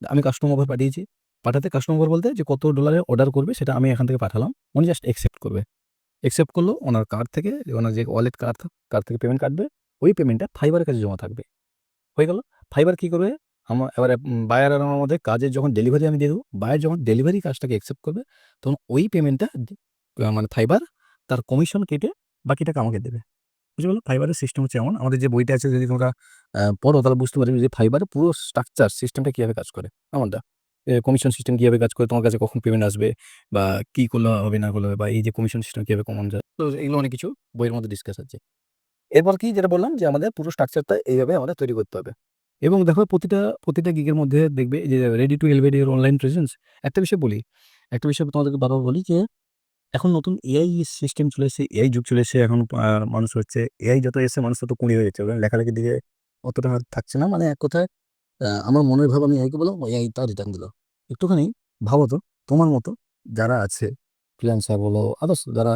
আমি কাস্টম অফার পাঠিয়েছি। পাঠাতে কাস্টম অফার বলতে যে কত ডলারে অর্ডার করবে সেটা আমি এখান থেকে পাঠালাম। উনি জাস্ট অ্যাকসেপ্ট করবে। অ্যাকসেপ্ট করলো। ওনার কার্ড থেকে ওনার যে ওয়ালেট কার্ড থেকে পেমেন্ট কাটবে। ওই পেমেন্টটা ফাইবারের কাছে জমা থাকবে। হয়ে গেল। ফাইবার কি করবে? এবারে বায়ার আর আমার মধ্যে কাজের যখন ডেলিভারি আমি দিয়ে দেব, বায়ার যখন ডেলিভারি কাজটাকে অ্যাকসেপ্ট করবে, তখন ওই পেমেন্টটা মানে ফাইবার তার কমিশন কেটে বাকি টাকা আমাকে দেবে। বুঝতে পারলে? ফাইবারের সিস্টেম হচ্ছে এমন, আমাদের যে বইটা আছে যদি তোমরা পড়ো তাহলে বুঝতে পারবে যে ফাইবারের পুরো স্ট্রাকচার সিস্টেমটা কিভাবে কাজ করে। এমনটা। কমিশন সিস্টেম কিভাবে কাজ করে, তোমার কাছে কখন পেমেন্ট আসবে বা কি করলে হবে না করলে হবে বা এই যে কমিশন সিস্টেম কিভাবে কমানো যায়। তো এগুলো অনেক কিছু বইয়ের মধ্যে ডিসকাস আছে। এরপর কি যেটা বললাম যে আমাদের পুরো স্ট্রাকচারটা এইভাবে আমাদের তৈরি করতে হবে। এবং দেখো প্রতিটা গিগের মধ্যে দেখবে যে ready to elevate your online presence. একটা বিষয় বলি, একটা বিষয় তোমাদেরকে বারবার বলি যে এখন নতুন এআই সিস্টেম চলে এসেছে, এআই যুগ চলে এসেছে। এখন মানুষ হচ্ছে এআই যত এসেছে মানুষ তত কুঁড়ি হয়ে যাচ্ছে। ওরা লেখালেখির দিকে অতটা আর থাকছে না। মানে এক কথায় আমার মনের ভাব আমি এআইকে বললাম, এআই তা রিটার্ন দিল। একটুখানি ভাবো তো তোমার মতো যারা আছে ফ্রিল্যান্সার বলো, আদার্স যারা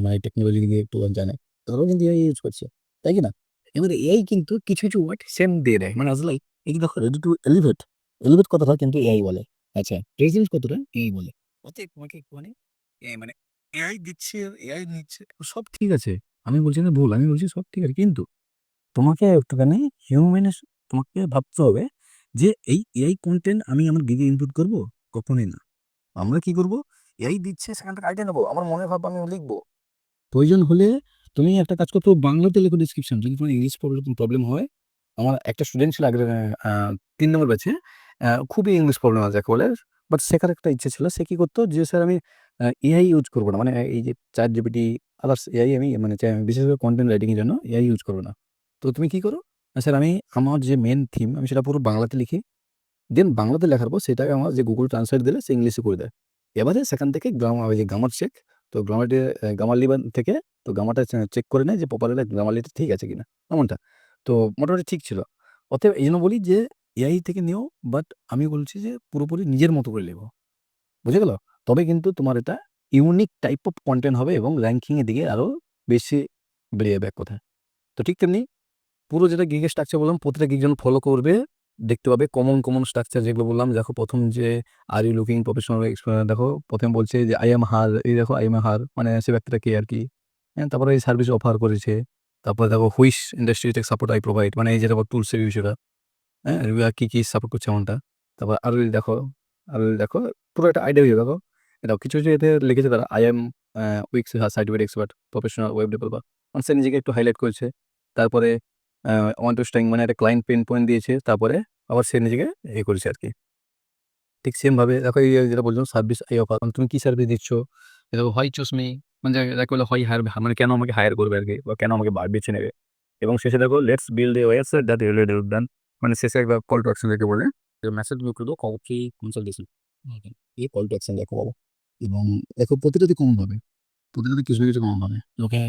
মানে টেকনোলজি দিকে একটু জানে, তারাও কিন্তু এআই ইউজ করছে, তাই কি না? এবারে এআই কিন্তু কিছু কিছু ওয়ার্ড সেম দিয়ে দেয়, মানে আসলে এই যে দেখো রেডি টু এলিভেট, এলিভেট কথাটা কিন্তু এআই বলে, আচ্ছা প্রেজেন্ট কতটা এআই বলে। অতএব তোমাকে একটুখানি মানে এআই দিচ্ছে, এআই নিচ্ছে, সব ঠিক আছে, আমি বলছি না ভুল, আমি বলছি সব ঠিক আছে, কিন্তু তোমাকে একটুখানি হিউম্যানের, তোমাকে ভাবতে হবে যে এই এআই কন্টেন্ট আমি আমার দিকে ইনপুট করব, কখনোই না। আমরা কি করব, এআই দিচ্ছে সেখান থেকে আইডিয়া নেবো, আমার মনে ভাব আমি লিখবো। প্রয়োজন হলে তুমি একটা কাজ করতে, বাংলাতে লেখো ডিসক্রিপশন, যদি তোমার ইংলিশ প্রবলেম হয়। আমার একটা স্টুডেন্ট ছিল আগের ৩ নম্বর ব্যাচে, খুবই ইংলিশ প্রবলেম আছে যাকে বলে, বাট শেখার একটা ইচ্ছে ছিল। সে কি করতো যে স্যার আমি এআই ইউজ করবো না, মানে এই যে চ্যাট জিপিটি, আদার্স এআই আমি মানে বিশেষ করে কন্টেন্ট রাইটিং এর জন্য এআই ইউজ করবো না। তো তুমি কি করো, স্যার আমি আমার যে মেন থিম আমি সেটা পুরো বাংলাতে লিখি, দেন বাংলাতে লেখার পর সেটাকে আমার যে গুগল ট্রান্সলেট দিলে সে ইংলিশে করে দেয়। এবারে সেখান থেকে ওই যে গ্রামার চেক, তো গ্রামারটি গ্রামারলি থেকে, তো গ্রামারটা চেক করে নেয় যে প্রপারলি গ্রামারলিটা ঠিক আছে কিনা, এমনটা। তো মোটামুটি ঠিক ছিল। অতএব এই জন্য বলি যে এআই থেকে নিও, বাট আমি বলছি যে পুরোপুরি নিজের মতো করে লেখো, বুঝে গেল? তবে কিন্তু তোমার এটা ইউনিক টাইপ অফ কন্টেন্ট হবে এবং র্যাঙ্কিং এর দিকে আরো বেশি বেরিয়ে যাবে এক কথায়। তো ঠিক তেমনি পুরো যেটা গিগের স্ট্রাকচার বললাম, প্রতিটা গিগ যেন ফলো করবে, দেখতে পাবে কমন কমন স্ট্রাকচার যেগুলো বললাম। দেখো প্রথম যে আর ইউ লুকিং প্রফেশনাল, দেখো প্রথমে বলছে যে আই এম হার, এই দেখো আই এম হার মানে সে ব্যক্তিটা কে আর কি। হ্যাঁ, তারপরে এই সার্ভিস অফার করেছে। তারপরে দেখো which industry take support I provide, মানে এই যেটা টুলসের বিষয়টা, হ্যাঁ কি কি সাপোর্ট করছে এমনটা। তারপর আরো যদি দেখো, আরো যদি দেখো পুরো একটা আইডিয়া হয়ে দেখো, এটা কিছু কিছু এতে লিখেছে তারা, I am weeks certified expert professional web developer, মানে সে নিজেকে একটু হাইলাইট করেছে। তারপরে ওয়ান টু স্ট্রাইং মানে একটা ক্লায়েন্ট পেন পয়েন্ট দিয়েছে, তারপরে আবার সে নিজেকে করেছে আর কি। ঠিক সেম ভাবে দেখো এই যেটা বলছিলাম সার্ভিস আই অফার, তুমি কি সার্ভিস দিচ্ছ, দেখো হয় চুজ মি, মানে যাকে বলে হয় হায়ার, মানে কেন আমাকে হায়ার করবে আর কি, বা কেন আমাকে বেছে নেবে। এবং শেষে দেখো let's build a website that related then, মানে শেষে একটা কল টু অ্যাকশন যাকে বলে, মেসেজ মুখ করবো কফি কনসালটেশন, এই কল টু অ্যাকশন দেখো বাবু। এবং দেখো প্রতিটাতে কমন হবে, প্রতিটাতে কিছু না কিছু কমন হবে। ওকে,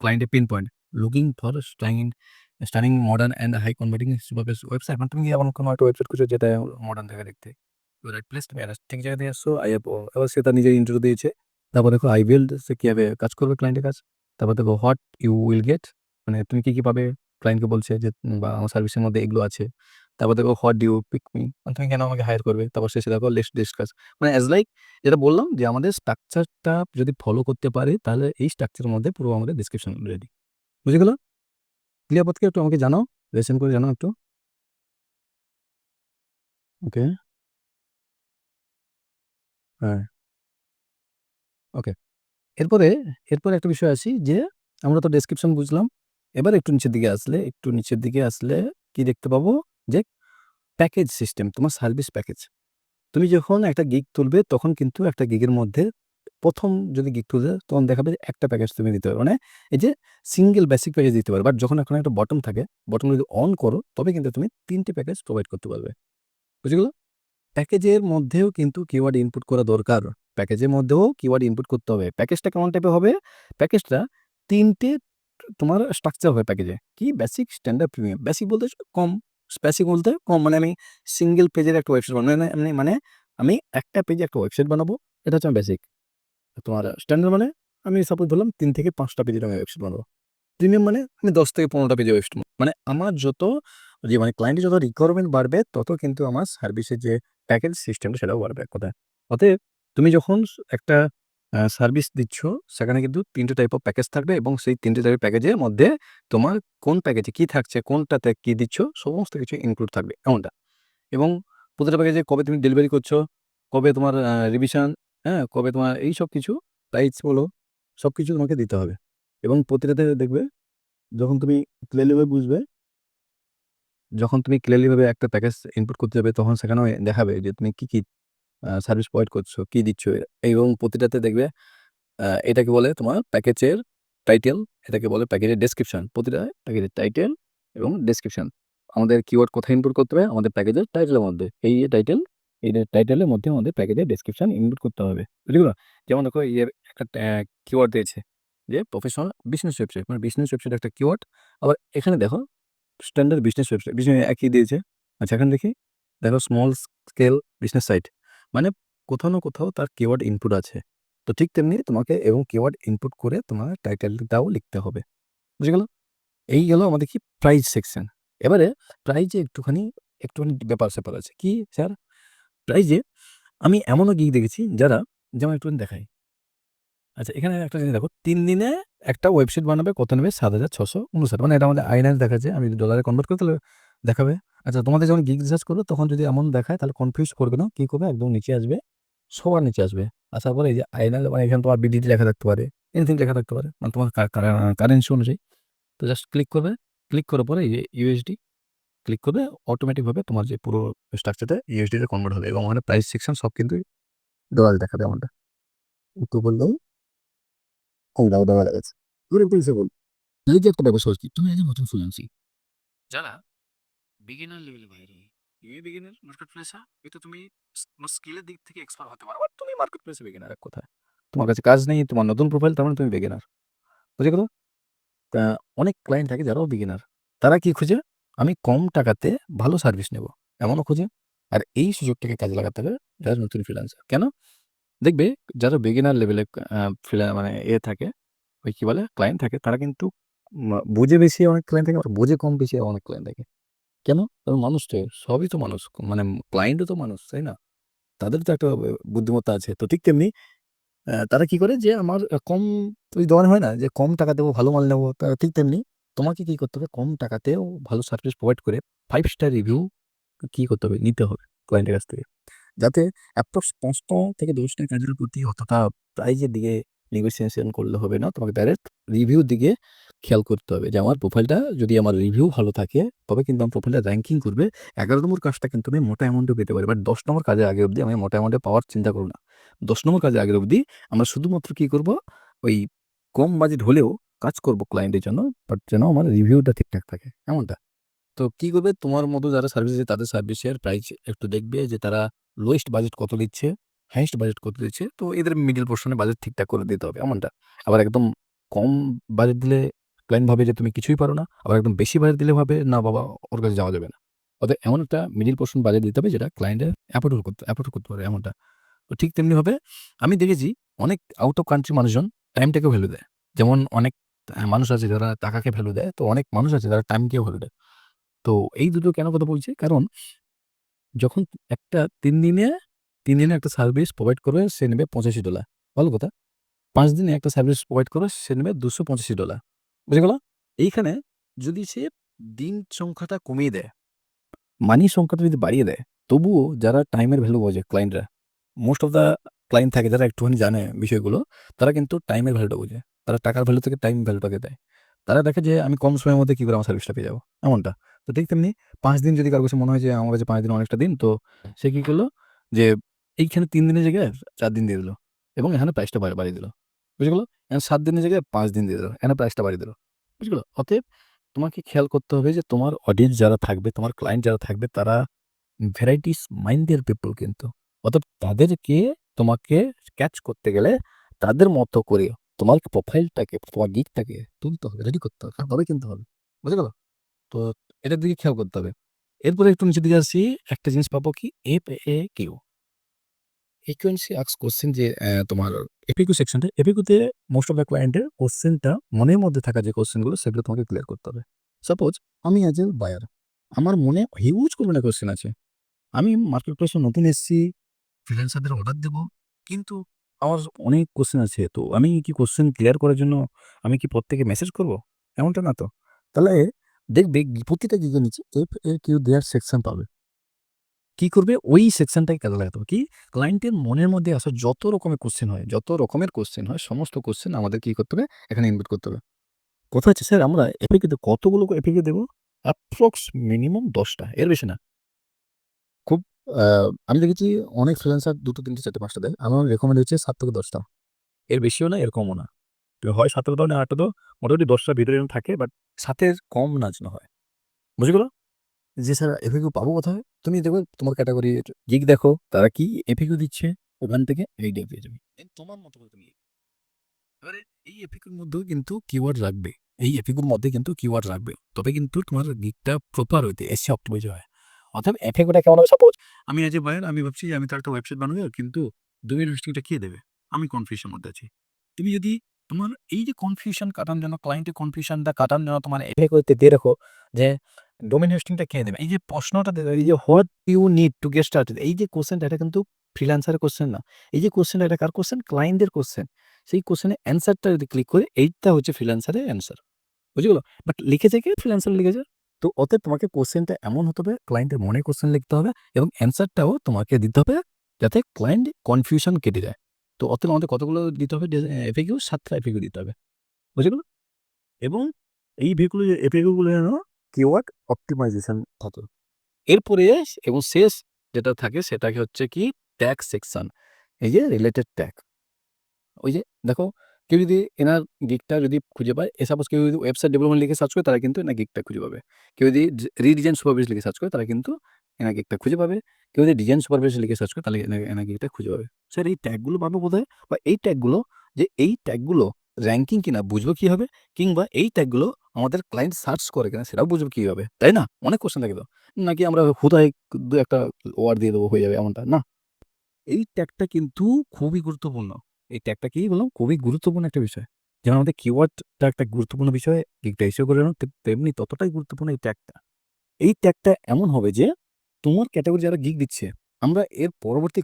ক্লায়েন্টের pin point, looking for stunning modern and high converting website, মানে তুমি এমন কোনো একটা ওয়েবসাইট খুঁজছো যেটা মডার্ন থাকে দেখতে, রাইট প্লেস তুমি ঠিক জায়গায় দিয়ে আসছো। এবার সে তার নিজের ইন্টারভিউ দিয়েছে। তারপর দেখো আই বিল্ড, সে কীভাবে কাজ করবে ক্লায়েন্টের কাজ। তারপর দেখো হোয়াট ইউ উইল গেট, মানে তুমি কি কি পাবে, ক্লায়েন্টকে বলছে যে বা আমার সার্ভিসের মধ্যে এগুলো আছে। তারপর দেখো what do you pick me, মানে তুমি কেন আমাকে হায়ার করবে। তারপর শেষে দেখো লেটস ডিসকাস, মানে অ্যাজ লাইক যেটা বললাম যে আমাদের স্ট্রাকচারটা যদি ফলো করতে পারি তাহলে এই স্ট্রাকচারের মধ্যে পুরো আমাদের ডিসক্রিপশন রেডি, বুঝে গেল? ক্লিয়ার পথকে একটু আমাকে জানাও, লেসন করে জানাও একটু। ওকে, হ্যাঁ, ওকে। এরপরে এরপরে একটা বিষয় আসি যে আমরা তো ডেসক্রিপশন বুঝলাম। এবার একটু নিচের দিকে আসলে কি দেখতে পাবো, যে প্যাকেজ সিস্টেম, তোমার সার্ভিস প্যাকেজ। তুমি যখন একটা গিগ তুলবে তখন কিন্তু একটা গিগের মধ্যে প্রথম যদি গিগ তুলবে তখন দেখাবে যে একটা প্যাকেজ তুমি দিতে পারবে, মানে এই যে সিঙ্গেল বেসিক প্যাকেজ দিতে পারবে। বাট যখন এখন একটা বটম থাকে, বটম যদি অন করো তবে কিন্তু তুমি ৩টে প্যাকেজ প্রোভাইড করতে পারবে, বুঝে গেল? প্যাকেজের মধ্যেও কিন্তু কিওয়ার্ড ইনপুট করা দরকার। প্যাকেজের মধ্যেও কিওয়ার্ড ইনপুট করতে হবে। প্যাকেজটা কেমন টাইপের হবে? প্যাকেজটা ৩টে তোমার স্ট্রাকচার হবে প্যাকেজে। কি? Basic, standard, premium. বেসিক বলতে কম, বেসিক বলতে কম, মানে আমি সিঙ্গেল পেজের একটা ওয়েবসাইট বানাবো, মানে আমি একটা পেজে একটা ওয়েবসাইট বানাবো, এটা হচ্ছে আমার বেসিক। তোমার স্ট্যান্ডার্ড মানে আমি সাপোজ ধরলাম ৩ থেকে ৫টা পেজের আমি ওয়েবসাইট বানাবো। প্রিমিয়াম মানে আমি ১০ থেকে ১৫টা পেজের ওয়েবসাইট, মানে আমার যত যে মানে ক্লায়েন্টের যত রিকোয়ারমেন্ট বাড়বে তত কিন্তু আমার সার্ভিসের যে প্যাকেজ সিস্টেমটা সেটাও বাড়বে এক কথায়। অতএব তুমি যখন একটা সার্ভিস দিচ্ছ সেখানে কিন্তু ৩ টে টাইপ অফ প্যাকেজ থাকবে এবং সেই ৩ টে টাইপের প্যাকেজের মধ্যে তোমার কোন প্যাকেজে কি থাকছে, কোনটাতে কি দিচ্ছ সমস্ত কিছু ইনক্লুড থাকবে এমনটা। এবং প্রতিটা প্যাকেজে কবে তুমি ডেলিভারি করছো, কবে তোমার রিভিশন, হ্যাঁ? কবে তোমার এইসব কিছু প্রাইস বলো, সবকিছু তোমাকে দিতে হবে। এবং প্রতিটাতে দেখবে যখন তুমি ক্লিয়ারলি ভাবে বুঝবে, যখন তুমি ক্লিয়ারলি ভাবে একটা প্যাকেজ ইনপুট করতে যাবে তখন সেখানেও দেখাবে যে তুমি কি, কি সার্ভিস প্রোভাইড করছো, কি দিচ্ছ। এবং প্রতিটাতে দেখবে এটাকে বলে তোমার প্যাকেজের টাইটেল, এটাকে বলে প্যাকেজের ডেসক্রিপশন। প্রতিটা প্যাকেজের টাইটেল এবং ডেসক্রিপশন। আমাদের কিওয়ার্ড কোথায় ইনপুট করতে হবে? আমাদের প্যাকেজের টাইটেলের মধ্যে। এই যে টাইটেল, এই টাইটেলের মধ্যে আমাদের প্যাকেজের ডেসক্রিপশন ইনপুট করতে হবে। বুঝলি তো? যেমন দেখো এর একটা কিওয়ার্ড দিয়েছে যে প্রফেশনাল বিজনেস ওয়েবসাইট, মানে বিজনেস ওয়েবসাইট একটা কিওয়ার্ড। আবার এখানে দেখো স্ট্যান্ডার্ড বিজনেস ওয়েবসাইট, বিজনেস একই দিয়েছে। আচ্ছা এখানে দেখি, দেখো স্মল স্কেল বিজনেস সাইট, মানে কোথাও না কোথাও তার কিওয়ার্ড ইনপুট আছে। তো ঠিক তেমনি তোমাকে এবং কিওয়ার্ড ইনপুট করে তোমার টাইটেলটাও লিখতে হবে। বুঝে গেল? এই গেল আমাদের কি প্রাইস সেকশন। এবারে প্রাইজে একটুখানি ব্যাপার-স্যাপার আছে। কি স্যার? প্রাইজে আমি এমনও গিগ দেখেছি যারা, যেমন একটুখানি দেখাই। আচ্ছা, এখানে একটা জিনিস দেখো, ৩ দিনে একটা ওয়েবসাইট বানাবে, কত নেবে? ৭,৬৫৯। মানে এটা আমাদের আইএনআর দেখাচ্ছে। আমি যদি ডলারে কনভার্ট করি তাহলে দেখাবে। আচ্ছা, তোমাদের যখন গিগ রিসার্চ করবে তখন যদি এমন দেখায় তাহলে কনফিউজ করবে না। কি করবে? একদম নিচে আসবে, সবার নিচে আসবে। আসার পরে এই যে আইএনআর, মানে এখানে তোমার বিডিটি লেখা থাকতে পারে, এনিথিং লেখা থাকতে পারে। মানে তোমার কারেন্সি অনুযায়ী। তো জাস্ট ক্লিক করবে। ক্লিক করার পরে এই যে ইউএসডি ক্লিক করবে, অটোমেটিকভাবে তোমার যে পুরো স্ট্রাকচারটা ইউএসডি তে কনভার্ট হবে এবং ওখানে প্রাইস সেকশন সব কিন্তু ডলারে দেখাবে এমনটা। একটু বললেও দেওয়া গেছে। এই যে একটা ব্যবসা হচ্ছে, তুমি এই যে নতুন ফ্রিল্যান্সিং যারা বিগিনার লেভেলে বাইরে, তুমি বিগিনার মার্কেট প্লেসে কিন্তু তুমি তোমার স্কিলের দিক থেকে এক্সপার্ট হতে পারো, বাট তুমি মার্কেট প্লেসে বিগিনার এক কথায়। তোমার কাছে কাজ নেই, তোমার নতুন প্রোফাইল, তার মানে তুমি বিগিনার। বুঝে গেল? তা অনেক ক্লায়েন্ট থাকে যারাও বিগিনার। তারা কি খুঁজে? আমি কম টাকাতে ভালো সার্ভিস নেব, এমনও খুঁজে। আর এই সুযোগটাকে কাজে লাগাতে হবে যারা নতুন ফ্রিল্যান্সার। কেন? দেখবে যারা বিগিনার লেভেলে মানে থাকে, ওই কি বলে ক্লায়েন্ট থাকে, তারা কিন্তু বুঝে বেশি অনেক ক্লায়েন্ট থাকে, আবার বুঝে কম বেশি অনেক ক্লায়েন্ট থাকে। কেন? কারণ মানুষ তো, সবই তো মানুষ। মানে ক্লায়েন্টও তো মানুষ, তাই না? তাদের তো একটা বুদ্ধিমত্তা আছে। তো ঠিক তেমনি তারা কি করে যে আমার কম, ওই দোকানে হয় না যে কম টাকা দেবো, ভালো মাল নেবো। ঠিক তেমনি তোমাকে কি করতে হবে? কম টাকাতেও ভালো সার্ভিস প্রোভাইড করে 5 স্টার রিভিউ কি করতে হবে? নিতে হবে ক্লায়েন্টের কাছ থেকে। যাতে অ্যাপ্রক্স ৫টা থেকে ১০টা কাজের প্রতি অতটা প্রাইজের দিকে নেগোসিয়েশন করলে হবে না। তোমাকে ডাইরেক্ট রিভিউর দিকে খেয়াল করতে হবে যে আমার প্রোফাইলটা যদি আমার রিভিউ ভালো থাকে, তবে কিন্তু আমার প্রোফাইলটা র‍্যাংকিং করবে। ১১ নম্বর কাজটা কিন্তু আমি মোটা অ্যামাউন্টেও পেতে পারি। বাট ১০ নম্বর কাজের আগে অব্দি আমি মোটা অ্যামাউন্টে পাওয়ার চিন্তা করব না। ১০ নম্বর কাজের আগের অব্দি আমরা শুধুমাত্র কি করব? ওই কম বাজেট হলেও কাজ করব ক্লায়েন্টের জন্য। বাট যেন আমার রিভিউটা ঠিকঠাক থাকে, এমনটা। তো কি করবে? তোমার মতো যারা সার্ভিস দিচ্ছে তাদের সার্ভিসের প্রাইস একটু দেখবে যে তারা লোয়েস্ট বাজেট কত দিচ্ছে, হাইয়েস্ট বাজেট কত দিচ্ছে। তো এদের মিডল পোরশনে বাজেট ঠিকঠাক করে দিতে হবে, এমনটা। আবার একদম কম বাজেট দিলে ক্লায়েন্ট ভাবে যে তুমি কিছুই পারো না। আবার একদম বেশি বাজেট দিলে ভাবে না বাবা, ওর কাছে যাওয়া যাবে না। অতএব এমন একটা মিডল পোরশন বাজেট দিতে হবে যেটা ক্লায়েন্টের অ্যাফোর্ড করতে পারে, এমনটা। তো ঠিক তেমনিভাবে আমি দেখেছি অনেক আউট অফ কান্ট্রি মানুষজন টাইমটাকেও ভ্যালু দেয়। যেমন অনেক মানুষ আছে যারা টাকাকে ভ্যালু দেয়, তো অনেক মানুষ আছে যারা টাইমকেও ভ্যালু দেয়। তো এই দুটো কেন কথা বলছি? কারণ যখন একটা ৩ দিনে একটা সার্ভিস প্রোভাইড করবে, সে নেবে $৮৫। ভালো কথা। ৫ দিনে একটা সার্ভিস প্রোভাইড করবে, সে নেবে $২৮৫। বুঝে গেল? এইখানে যদি সে দিন সংখ্যাটা কমিয়ে দেয়, মানি সংখ্যাটা যদি বাড়িয়ে দেয়, তবুও যারা টাইমের ভ্যালু বোঝে ক্লায়েন্টরা, মোস্ট অফ দ্যা ক্লায়েন্ট থাকে যারা একটুখানি জানে বিষয়গুলো, তারা কিন্তু টাইমের ভ্যালুটা বোঝে। তারা টাকার ভ্যালু থেকে টাইম ভ্যালুটাকে দেয়। তারা দেখে যে আমি কম সময়ের মধ্যে কি করে আমার সার্ভিসটা পেয়ে যাবো, এমনটা। তো ঠিক তেমনি ৫ দিন যদি কারো কাছে মনে হয় যে আমার কাছে ৫ দিন অনেকটা দিন, তো সে কি করলো যে এইখানে ৩ দিনের জায়গায় ৪ দিন দিয়ে দিল এবং এখানে প্রাইসটা বাড়িয়ে দিল। বুঝে গেল? এখানে ৭ দিনের জায়গায় ৫ দিন দিয়ে দিল। এখানে প্রাইসটা বাড়িয়ে দিল। বুঝে গেল? অতএব তোমাকে খেয়াল করতে হবে যে তোমার অডিয়েন্স যারা থাকবে, তোমার ক্লায়েন্ট যারা থাকবে, তারা ভ্যারাইটিস মাইন্ডের পিপল কিন্তু। অর্থাৎ তাদেরকে তোমাকে ক্যাচ করতে গেলে তাদের মতো করে তোমার প্রোফাইলটাকে, তোমার গিগটাকে তুলতে হবে, রেডি করতে হবে। তবে কিনতে হবে। বুঝা গেল? তো এটার দিকে খেয়াল করতে হবে। এরপরে একটু নিচের দিকে আসি, একটা জিনিস পাবো কি? FAQ। ফ্রিকোয়েন্সি আস্কড কোয়েশ্চেন, যে তোমার এফএকিউ সেকশনটা, এফএকিউতে মোস্ট অফ দ্যা ক্লায়েন্টের কোয়েশ্চেনটা, মনের মধ্যে থাকা যে কোয়েশ্চেনগুলো সেগুলো তোমাকে ক্লিয়ার করতে হবে। সাপোজ আমি অ্যাজ এ বায়ার, আমার মনে হিউজ পরিমাণে কোয়েশ্চেন আছে। আমি মার্কেট প্লেসে নতুন এসেছি, ফ্রিল্যান্সারদের অর্ডার দেবো। কিন্তু আমার অনেক কোয়েশ্চেন আছে। তো আমি কি কোয়েশ্চেন ক্লিয়ার করার জন্য আমি কি প্রত্যেকে মেসেজ করব? এমনটা না তো। তাহলে দেখবে প্রতিটা গিগের নিচে FAQ দেয়ার সেকশন পাবে। কি করবে? ওই সেকশনটাকে কাজে লাগাতে হবে। কি? ক্লায়েন্টের মনের মধ্যে আসা যত রকমের কোয়েশ্চেন হয় সমস্ত কোয়েশ্চেন আমাদের কি করতে হবে? এখানে ইনপুট করতে হবে। কথা হচ্ছে স্যার আমরা FAQ তে কতগুলো FAQ দেব? অ্যাপ্রক্স মিনিমাম ১০ টা, এর বেশি না। খুব আ আমি দেখেছি অনেক ফ্রিল্যান্সার ২ টো ৩ টে ৪ টে ৫ টা দেয়। আমার রেকমেন্ড হচ্ছে ৭ থেকে ১০ টা। এর বেশিও না, এর কমও না। তো হয় ৭ টা দাও না ৮ টা দাও। মোটামুটি ১০ টার ভিতরে যেন থাকে, বাট ৭ এর কম না যেন হয়। বুঝে গেল? যে স্যার FAQ পাবো কোথায়? তুমি দেখবে তোমার ক্যাটেগরির গিগ দেখো, তারা কি FAQ দিচ্ছে, ওখান থেকে আইডিয়া পেয়ে যাবে। দেন তোমার মতো করে তুমি এবারে এই FAQ র মধ্যেও কিন্তু কিওয়ার্ড রাখবে। এই FAQ র মধ্যে কিন্তু কিওয়ার্ড রাখবে। তবে কিন্তু তোমার গিগটা প্রপার ওয়েতে SEO অপ্টিমাইজ হয়। অতএব এফএকিউটা কেমন হবে? সাপোজ আমি এজ এ বায়ার আমি ভাবছি যে আমি তো একটা ওয়েবসাইট বানাবো, কিন্তু ডোমেইন হোস্টিংটা কে দেবে? আমি কনফিউশন মধ্যে আছি। তুমি যদি তোমার এই যে কনফিউশন কাটানোর জন্য, ক্লায়েন্টের কনফিউশনটা কাটানোর জন্য তোমার এফএকিউতে দিয়ে রাখো যে ডোমেইন হোস্টিংটা কে দেবে? এই যে প্রশ্নটা এই যে what you need to get started, এই যে কোয়েশ্চেনটা, এটা কিন্তু ফ্রিল্যান্সারের কোয়েশ্চেন না। এই যে কোয়েশ্চেনটা, এটা কার কোয়েশ্চেন? ক্লায়েন্টের কোয়েশ্চেন। সেই কোয়েশ্চেনের অ্যান্সারটা যদি ক্লিক করে, এইটা হচ্ছে ফ্রিল্যান্সারের অ্যান্সার। বুঝে গেল? বাট লিখেছে কে? ফ্রিল্যান্সার লিখেছে। তো অতএব তোমাকে কোয়েশ্চেনটা এমন হতে হবে, ক্লায়েন্টের মনে কোয়েশ্চেন লিখতে হবে এবং অ্যান্সারটাও তোমাকে দিতে হবে যাতে ক্লায়েন্ট কনফিউশন কেটে যায়। তো অতএব আমাদের কতগুলো দিতে হবে? এফএকিউ ৭ টা এফএকিউ দিতে হবে। বুঝে গেল? এবং এই এফএকিউ গুলো যেন কিওয়ার্ড অপ্টিমাইজেশন থাকে। এরপরে এবং শেষ যেটা থাকে সেটাকে হচ্ছে কি ট্যাগ সেকশন। এই যে রিলেটেড ট্যাগ। ওই যে দেখো, কেউ যদি এনার গিগটা যদি খুঁজে পায়, সাপোজ কেউ যদি ওয়েবসাইট ডেভেলপমেন্ট লিখে সার্চ করে, তারা কিন্তু এনার গিগটা খুঁজে পাবে। কেউ যদি রিডিজাইন সুপারভাইজার লিখে সার্চ করে, তারা কিন্তু এনার গিগটা খুঁজে পাবে। কেউ যদি ডিজাইন সুপারভাইজার লিখে সার্চ করে, তাহলে এনার গিগটা খুঁজে পাবে। স্যার এই ট্যাগগুলো পাবো কোথায়? বা এই ট্যাগগুলো, যে এই ট্যাগগুলো র‍্যাংকিং কিনা বুঝবো কিভাবে? কিংবা এই ট্যাগগুলো আমাদের ক্লায়েন্ট সার্চ করে কিনা সেটাও বুঝবো কিভাবে? তাই না? অনেক কোয়েশ্চেন থাকে তো। নাকি আমরা হুদায় ২-১ টা ওয়ার্ড দিয়ে দেবো, হয়ে যাবে এমনটা না। এই ট্যাগটা কিন্তু খুবই গুরুত্বপূর্ণ। এই ট্যাগটা কি বললাম? খুবই গুরুত্বপূর্ণ একটা বিষয়। যেমন আমাদের কিওয়ার্ডটা একটা গুরুত্বপূর্ণ বিষয়, গিগটা এসইও করে তেমনি ততটাই গুরুত্বপূর্ণ এই ট্যাগটা। এই ট্যাগটা এমন হবে যে তোমার ক্যাটেগরি যারা গিগ দিচ্ছে, আমরা এর পরবর্তী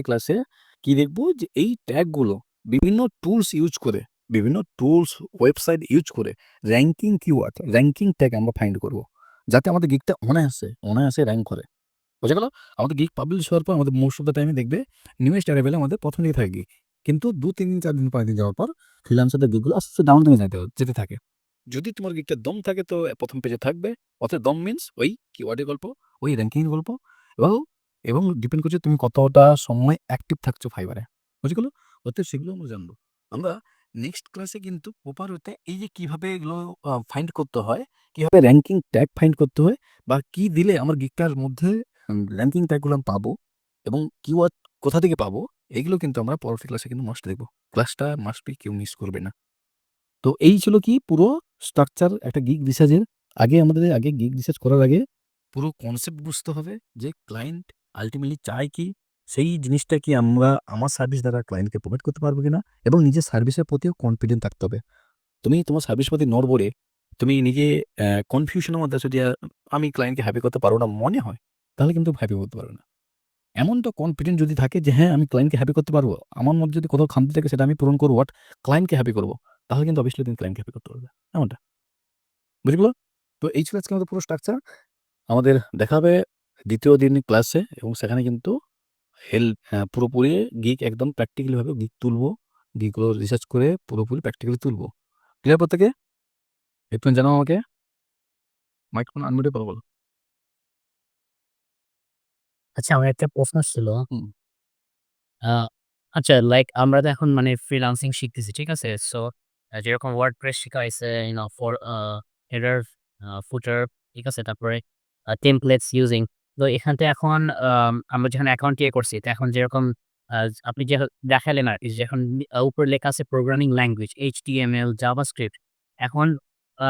ক্লাসে কি দেখব? যে এই ট্যাগগুলো বিভিন্ন টুলস ইউজ করে, বিভিন্ন টুলস, ওয়েবসাইট ইউজ করে র‍্যাংকিং কিওয়ার্ড, র‍্যাংকিং ট্যাগ আমরা ফাইন্ড করব। যাতে আমাদের গিগটা অনায়াসে র‍্যাংক করে। বোঝা গেল? আমাদের গিগ পাবলিশ হওয়ার পর আমাদের মোস্ট অফ দ্যা টাইমে দেখবে নিউয়েস্ট অ্যারাইভেল এ আমাদের ১ম দিকে থাকে গিগ। কিন্তু ২-৩ দিন, ৪ দিন, ৫ দিন যাওয়ার পর ফ্রিল্যান্সারদের গিগগুলো আস্তে, আস্তে ডাউন দিকে যেতে থাকে। যদি তোমার গিগটার দম থাকে তো ১ম পেজে থাকবে। অর্থাৎ দম মিনস ওই কিওয়ার্ডের গল্প, ওই র‍্যাংকিং এর গল্প এবং এবং ডিপেন্ড করছে তুমি কতটা সময় অ্যাক্টিভ থাকছো ফাইবারে। বুঝে গেল? অতএব সেগুলো আমরা জানবো। আমরা নেক্সট ক্লাসে কিন্তু প্রপার ওয়েতে এই যে কিভাবে এগুলো ফাইন্ড করতে হয়, কিভাবে র‍্যাংকিং ট্যাগ ফাইন্ড করতে হয় বা কি দিলে আমার গিগটার মধ্যে র‍্যাংকিং ট্যাগগুলো আমি পাবো এবং কিওয়ার্ড কোথা থেকে পাবো, এগুলো কিন্তু আমরা পরবর্তী ক্লাসে কিন্তু মাস্ট দেখব। ক্লাসটা মাস্ট বি, কেউ মিস করবে না। তো এই ছিল কি পুরো স্ট্রাকচার একটা গিগ রিসার্চের। আগে গিগ রিসার্চ করার আগে পুরো কনসেপ্ট বুঝতে হবে যে ক্লায়েন্ট আল্টিমেটলি চায় কি? সেই জিনিসটা কি আমরা আমার সার্ভিস দ্বারা ক্লায়েন্টকে প্রোভাইড করতে পারবো কিনা এবং নিজের সার্ভিসের প্রতিও কনফিডেন্ট থাকতে হবে। তুমি তোমার সার্ভিস প্রতি নড়বড়ে, তুমি নিজে কনফিউশন এর মধ্যে আছো যে আমি ক্লায়েন্টকে হ্যাপি করতে পারবো না মনে হয়, তাহলে কিন্তু হ্যাপি করতে পারবে না। এমনটা কনফিডেন্ট যদি থাকে যে হ্যাঁ, আমি ক্লায়েন্টকে হ্যাপি করতে পারবো। আমার মধ্যে যদি কোথাও খামতি থাকে সেটা আমি পূরণ করব, বাট ক্লায়েন্টকে হ্যাপি করব। তাহলে কিন্তু অবভিয়াসলি তুমি ক্লায়েন্টকে হ্যাপি করতে পারবে। এমনটা। বুঝে গেল? তো এই ছিল আজকে আমাদের পুরো স্ট্রাকচার। আমাদের দেখা হবে ২য় দিন ক্লাসে এবং সেখানে কিন্তু পুরোপুরি গিগ একদম প্র্যাকটিক্যালি ভাবে গিগ তুলবো। গিগগুলো রিসার্চ করে পুরোপুরি প্র্যাকটিক্যালি তুলবো। ক্লিয়ার প্রত্যেকে? একটুখানি জানাও আমাকে। মাইক্রোফোন আনমিউটে কথা বলো। আচ্ছা, আমার একটা প্রশ্ন ছিল। হুম, আ আচ্ছা, লাইক আমরা তো এখন মানে ফ্রিল্যান্সিং শিখতেছি, ঠিক আছে? সো যেরকম WordPress শিখা হইছে, ফর হেডার, ফুটার, ঠিক আছে? তারপরে টেমপ্লেটস ইউজিং। তো এখান থেকে এখন আমরা যেখানে অ্যাকাউন্ট ক্রিয়েট করছি, তো এখন যেরকম আ আপনি যে দেখালেন আরকি যে এখন উপরে লেখা আছে প্রোগ্রামিং ল্যাঙ্গুয়েজ HTML, JavaScript। এখন আ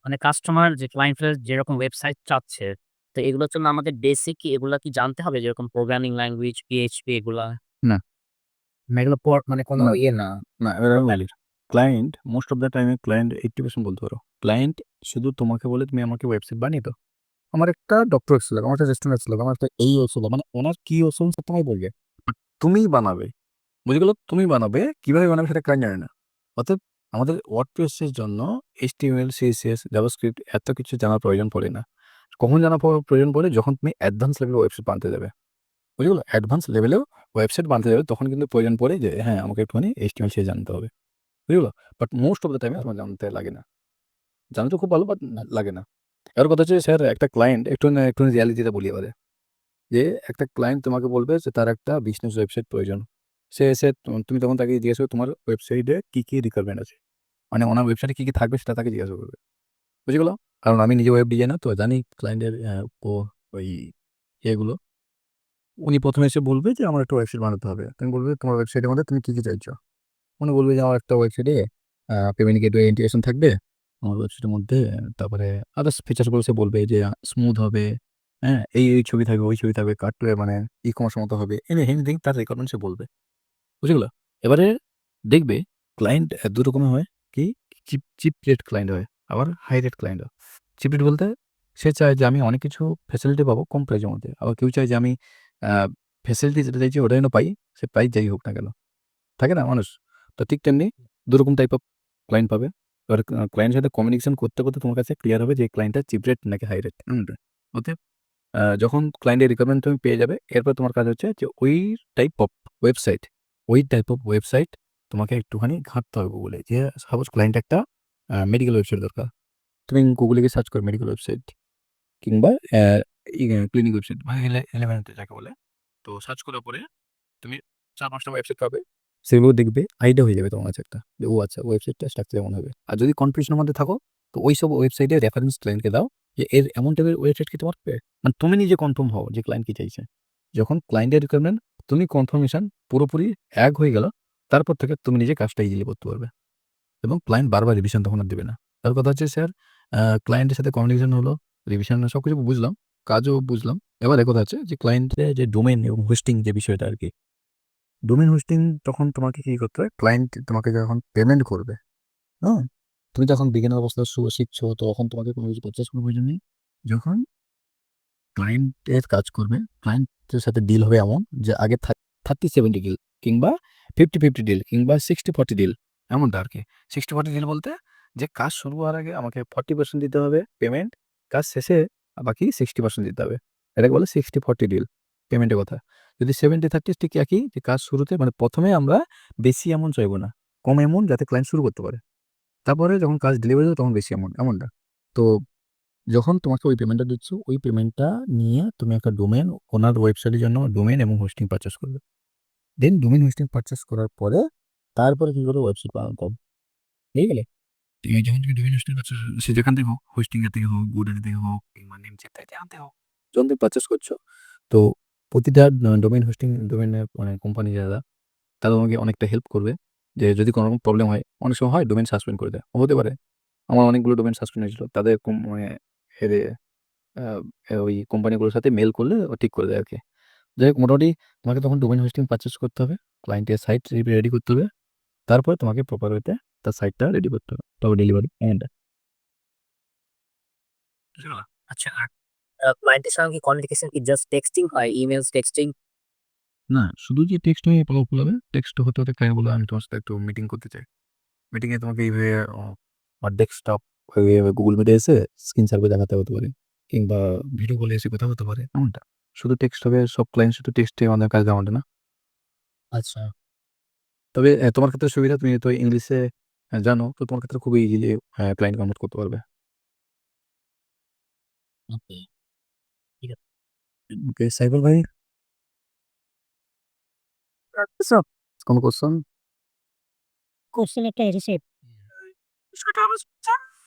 মানে কাস্টমার যে ক্লায়েন্টরা যেরকম ওয়েবসাইট চাচ্ছে, তো এগুলোর জন্য আমাদের বেসিক কি এগুলা কি জানতে হবে? যেরকম প্রোগ্রামিং ল্যাঙ্গুয়েজ, PHP এগুলা? না, না এগুলো মানে কোনো না, ইয়ে না। না, এবার আমি বলি। ক্লায়েন্ট মোস্ট অফ দ্যা টাইমে ক্লায়েন্ট 80% বলতে পারো। ক্লায়েন্ট শুধু তোমাকে বলে তুমি আমাকে ওয়েবসাইট বানিয়ে দাও। আমার একটা ডক্টর এসেছিল, আমার একটা রেস্টুরেন্ট এসেছিল, আমার একটা এই হয়েছিল। মানে ওনার কি হয়েছিল সব তোমায় বলবে। তুমিই বানাবে। বুঝে গেল? তুমি বানাবে। কিভাবে বানাবে সেটা ক্লায়েন্ট জানে না। অতএব আমাদের WordPress এর জন্য HTML, CSS, JavaScript এত কিছু জানার প্রয়োজন পড়ে না। কখন জানার প্রয়োজন পড়ে? যখন তুমি অ্যাডভান্স লেভেলের ওয়েবসাইট বানাতে যাবে। বুঝে গেল? অ্যাডভান্স লেভেলেও ওয়েবসাইট বানাতে যাবে তখন কিন্তু প্রয়োজন পড়ে যে হ্যাঁ, আমাকে একটুখানি HTML, CSS জানতে হবে। বুঝে গেল? বাট মোস্ট অফ দ্যা টাইমে তোমার জানতে লাগে না। জানা তো খুব ভালো, বাট লাগে না। এবার কথা হচ্ছে স্যার, একটা ক্লায়েন্ট একটুখানি রিয়ালিটিটা বলি এবারে। যে একটা ক্লায়েন্ট তোমাকে বলবে যে তার একটা বিজনেস ওয়েবসাইট প্রয়োজন। সে এসে তুমি তখন তাকে জিজ্ঞাসা করবে তোমার ওয়েবসাইটে কি রিকোয়ারমেন্ট আছে। মানে ওনার ওয়েবসাইটে কি থাকবে সেটা তাকে জিজ্ঞাসা করবে। বুঝে গেল? কারণ আমি নিজে ওয়েব ডিজাইনার, তো জানি ক্লায়েন্টের ওই ইয়েগুলো। উনি ১ম এসে বলবে যে আমার একটা ওয়েবসাইট বানাতে হবে। তুমি বলবে তোমার ওয়েবসাইটের মধ্যে তুমি কি চাইছো? উনি বলবে যে আমার একটা ওয়েবসাইটে পেমেন্ট গেটওয়ে ইন্টিগ্রেশন থাকবে আমার ওয়েবসাইটের মধ্যে। তারপরে আদার্স ফিচারস গুলো সে বলবে যে স্মুথ হবে, হ্যাঁ? এই ছবি থাকবে, ওই ছবি থাকবে, মানে ই-কমার্স মতো হবে। এনিথিং তার রিকোয়ারমেন্ট সে বলবে। বুঝে গেল? এবারে দেখবে ক্লায়েন্ট ২ রকমের হয়। কি? চিপ রেট ক্লায়েন্ট হয়, আবার হাই রেট ক্লায়েন্ট হয়। চিপ রেট বলতে সে চায় যে আমি অনেক কিছু ফ্যাসিলিটি পাবো কম প্রাইসের মধ্যে। আবার কেউ চায় যে আমি আ ফ্যাসিলিটি যেটা চাইছি ওটা যেন পাই, সে প্রাইস যাই হোক না কেন। থাকে না মানুষ? তো ঠিক তেমনি ২ রকম টাইপ অফ ক্লায়েন্ট পাবে। এবার ক্লায়েন্টের সাথে কমিউনিকেশন করতে তোমার কাছে ক্লিয়ার হবে যে এই ক্লায়েন্টটা চিপ রেট নাকি হাই রেট। অতএব যখন ক্লায়েন্টের রিকোয়ারমেন্ট তুমি পেয়ে যাবে, এরপর তোমার কাজ হচ্ছে যে ওই টাইপ অফ ওয়েবসাইট তোমাকে একটুখানি ঘাঁটতে হবে গুগলে। যে সাপোজ ক্লায়েন্ট একটা মেডিকেল ওয়েবসাইট দরকার। তুমি গুগলে গিয়ে সার্চ করো মেডিকেল ওয়েবসাইট কিংবা ক্লিনিক ওয়েবসাইট বা এলিমেন্ট যাকে বলে। তো সার্চ করার পরে তুমি ৪-৫ টা ওয়েবসাইট পাবে। সেগুলো দেখবে আইডিয়া হয়ে যাবে তোমার কাছে একটা। যে ও আচ্ছা ওয়েবসাইটটা স্ট্রাকচার এমন হবে। আর যদি কনফিউশন এর মধ্যে থাকো, তো ওইসব ওয়েবসাইটের রেফারেন্স ক্লায়েন্টকে দাও যে এর এমন টাইপের ওয়েবসাইট কি তোমার মানে তুমি নিজে কনফার্ম হও যে ক্লায়েন্ট কি চাইছে। যখন ক্লায়েন্টের রিকোয়ারমেন্ট তুমি কনফার্মেশন পুরোপুরি এক হয়ে গেল, তারপর থেকে তুমি নিজে কাজটা ইজিলি করতে পারবে। এবং ক্লায়েন্ট বারবার রিভিশন তখন আর দেবে না। তার কথা হচ্ছে স্যার ক্লায়েন্টের সাথে কমিউনিকেশন হলো, রিভিশন সবকিছু বুঝলাম, কাজও বুঝলাম। এবার কথা হচ্ছে যে ক্লায়েন্টের যে ডোমেইন এবং হোস্টিং যে বিষয়টা আরকি। ডোমেইন হোস্টিং তখন তোমাকে কি করতে হবে? ক্লায়েন্ট তোমাকে যখন পেমেন্ট করবে, হ্যাঁ? তুমি যখন বিগিনার অবস্থায় শিখছো তখন তোমাকে কোনো কিছু পারচেজ করার প্রয়োজন নেই। যখন ক্লায়েন্টের কাজ করবে, ক্লায়েন্টের সাথে ডিল হবে এমন যে আগে 30-70 ডিল কিংবা 50-50 ডিল কিংবা 60-40 ডিল এমনটা আরকি। 60-40 ডিল বলতে যে কাজ শুরু হওয়ার আগে আমাকে 40% দিতে হবে পেমেন্ট, কাজ শেষে বাকি 60% দিতে হবে। এটাকে বলে 60-40 ডিল পেমেন্টের কথা। যদি 70-30 ঠিক একই যে কাজ শুরুতে মানে ১ম এ আমরা বেশি অ্যামাউন্ট চাইবো না। কম অ্যামাউন্ট যাতে ক্লায়েন্ট শুরু করতে পারে। তারপরে যখন কাজ ডেলিভারি হবে তখন বেশি অ্যামাউন্ট এমনটা। তো যখন তোমাকে ওই পেমেন্টটা দিচ্ছ, ওই পেমেন্টটা নিয়ে তুমি একটা ডোমেইন ওনার ওয়েবসাইটের জন্য ডোমেইন এবং হোস্টিং পারচেজ করবে। দেন ডোমেইন হোস্টিং পারচেজ করার পরে তারপরে কি করবে ওয়েবসাইট বানাতে হবে। ঠিক আছে? যখন তুমি ডোমেইন হোস্টিং পারচেজ সে যেখান থেকে হোক, হোস্টিং এর থেকে হোক, GoDaddy থেকে হোক কিংবা নেমচেট থেকে আনতে হোক। যখন তুমি পারচেজ করছো, তো প্রতিটা ডোমেইন হোস্টিং ডোমেইনের মানে কোম্পানি যারা তারা তোমাকে অনেকটা হেল্প করবে। যে যদি কোনো রকম প্রবলেম হয়, অনেক সময় হয় ডোমেইন সাসপেন্ড করে দেয়। হতে পারে। আমার অনেকগুলো ডোমেইন সাসপেন্ড হয়েছিল। তাদের মানে হেরে আ ওই কোম্পানিগুলোর সাথে মেইল করলে ও ঠিক করে দেয় আরকি। যাই হোক মোটামুটি তোমাকে তখন ডোমেইন হোস্টিং পারচেজ করতে হবে। ক্লায়েন্টের সাইট রেডি করতে হবে। তারপরে তোমাকে প্রপার ওয়েতে তার সাইটটা রেডি করতে হবে। তবে ডেলিভারি এন্ড বুঝতে পারলা? আচ্ছা আর ক্লায়েন্টের সঙ্গে কি কমিউনিকেশন কি জাস্ট টেক্সটিং হয়? Emails, texting? না, শুধু যে টেক্সট হয়ে পাওয়ারফুল হবে, টেক্সট হতে ক্লায়েন্ট বলবে আমি তোমার সাথে একটু মিটিং করতে চাই। মিটিং এ তোমাকে এইভাবে আমার ডেস্কটপ এইভাবে Google Meet এ এসে স্ক্রিন শারে দেখাতে হতে পারে। কিংবা ভিডিও কলে এসে কথা হতে পারে এমনটা। শুধু টেক্সট হবে সব ক্লায়েন্ট শুধু টেক্সটে আমাদের কাজ এমনটা না। আচ্ছা, তবে তোমার ক্ষেত্রে সুবিধা তুমি তো ইংলিশে জানো। তো তোমার ক্ষেত্রে খুবই ইজিলি ক্লায়েন্ট কনভার্ট করতে পারবে। ওকে। ঠিক আছে। ওকে, সাইফুল ভাই সো কোন কোয়েশ্চেন? কোশ্চেন একটা এসেছে। বিষয়টা হচ্ছে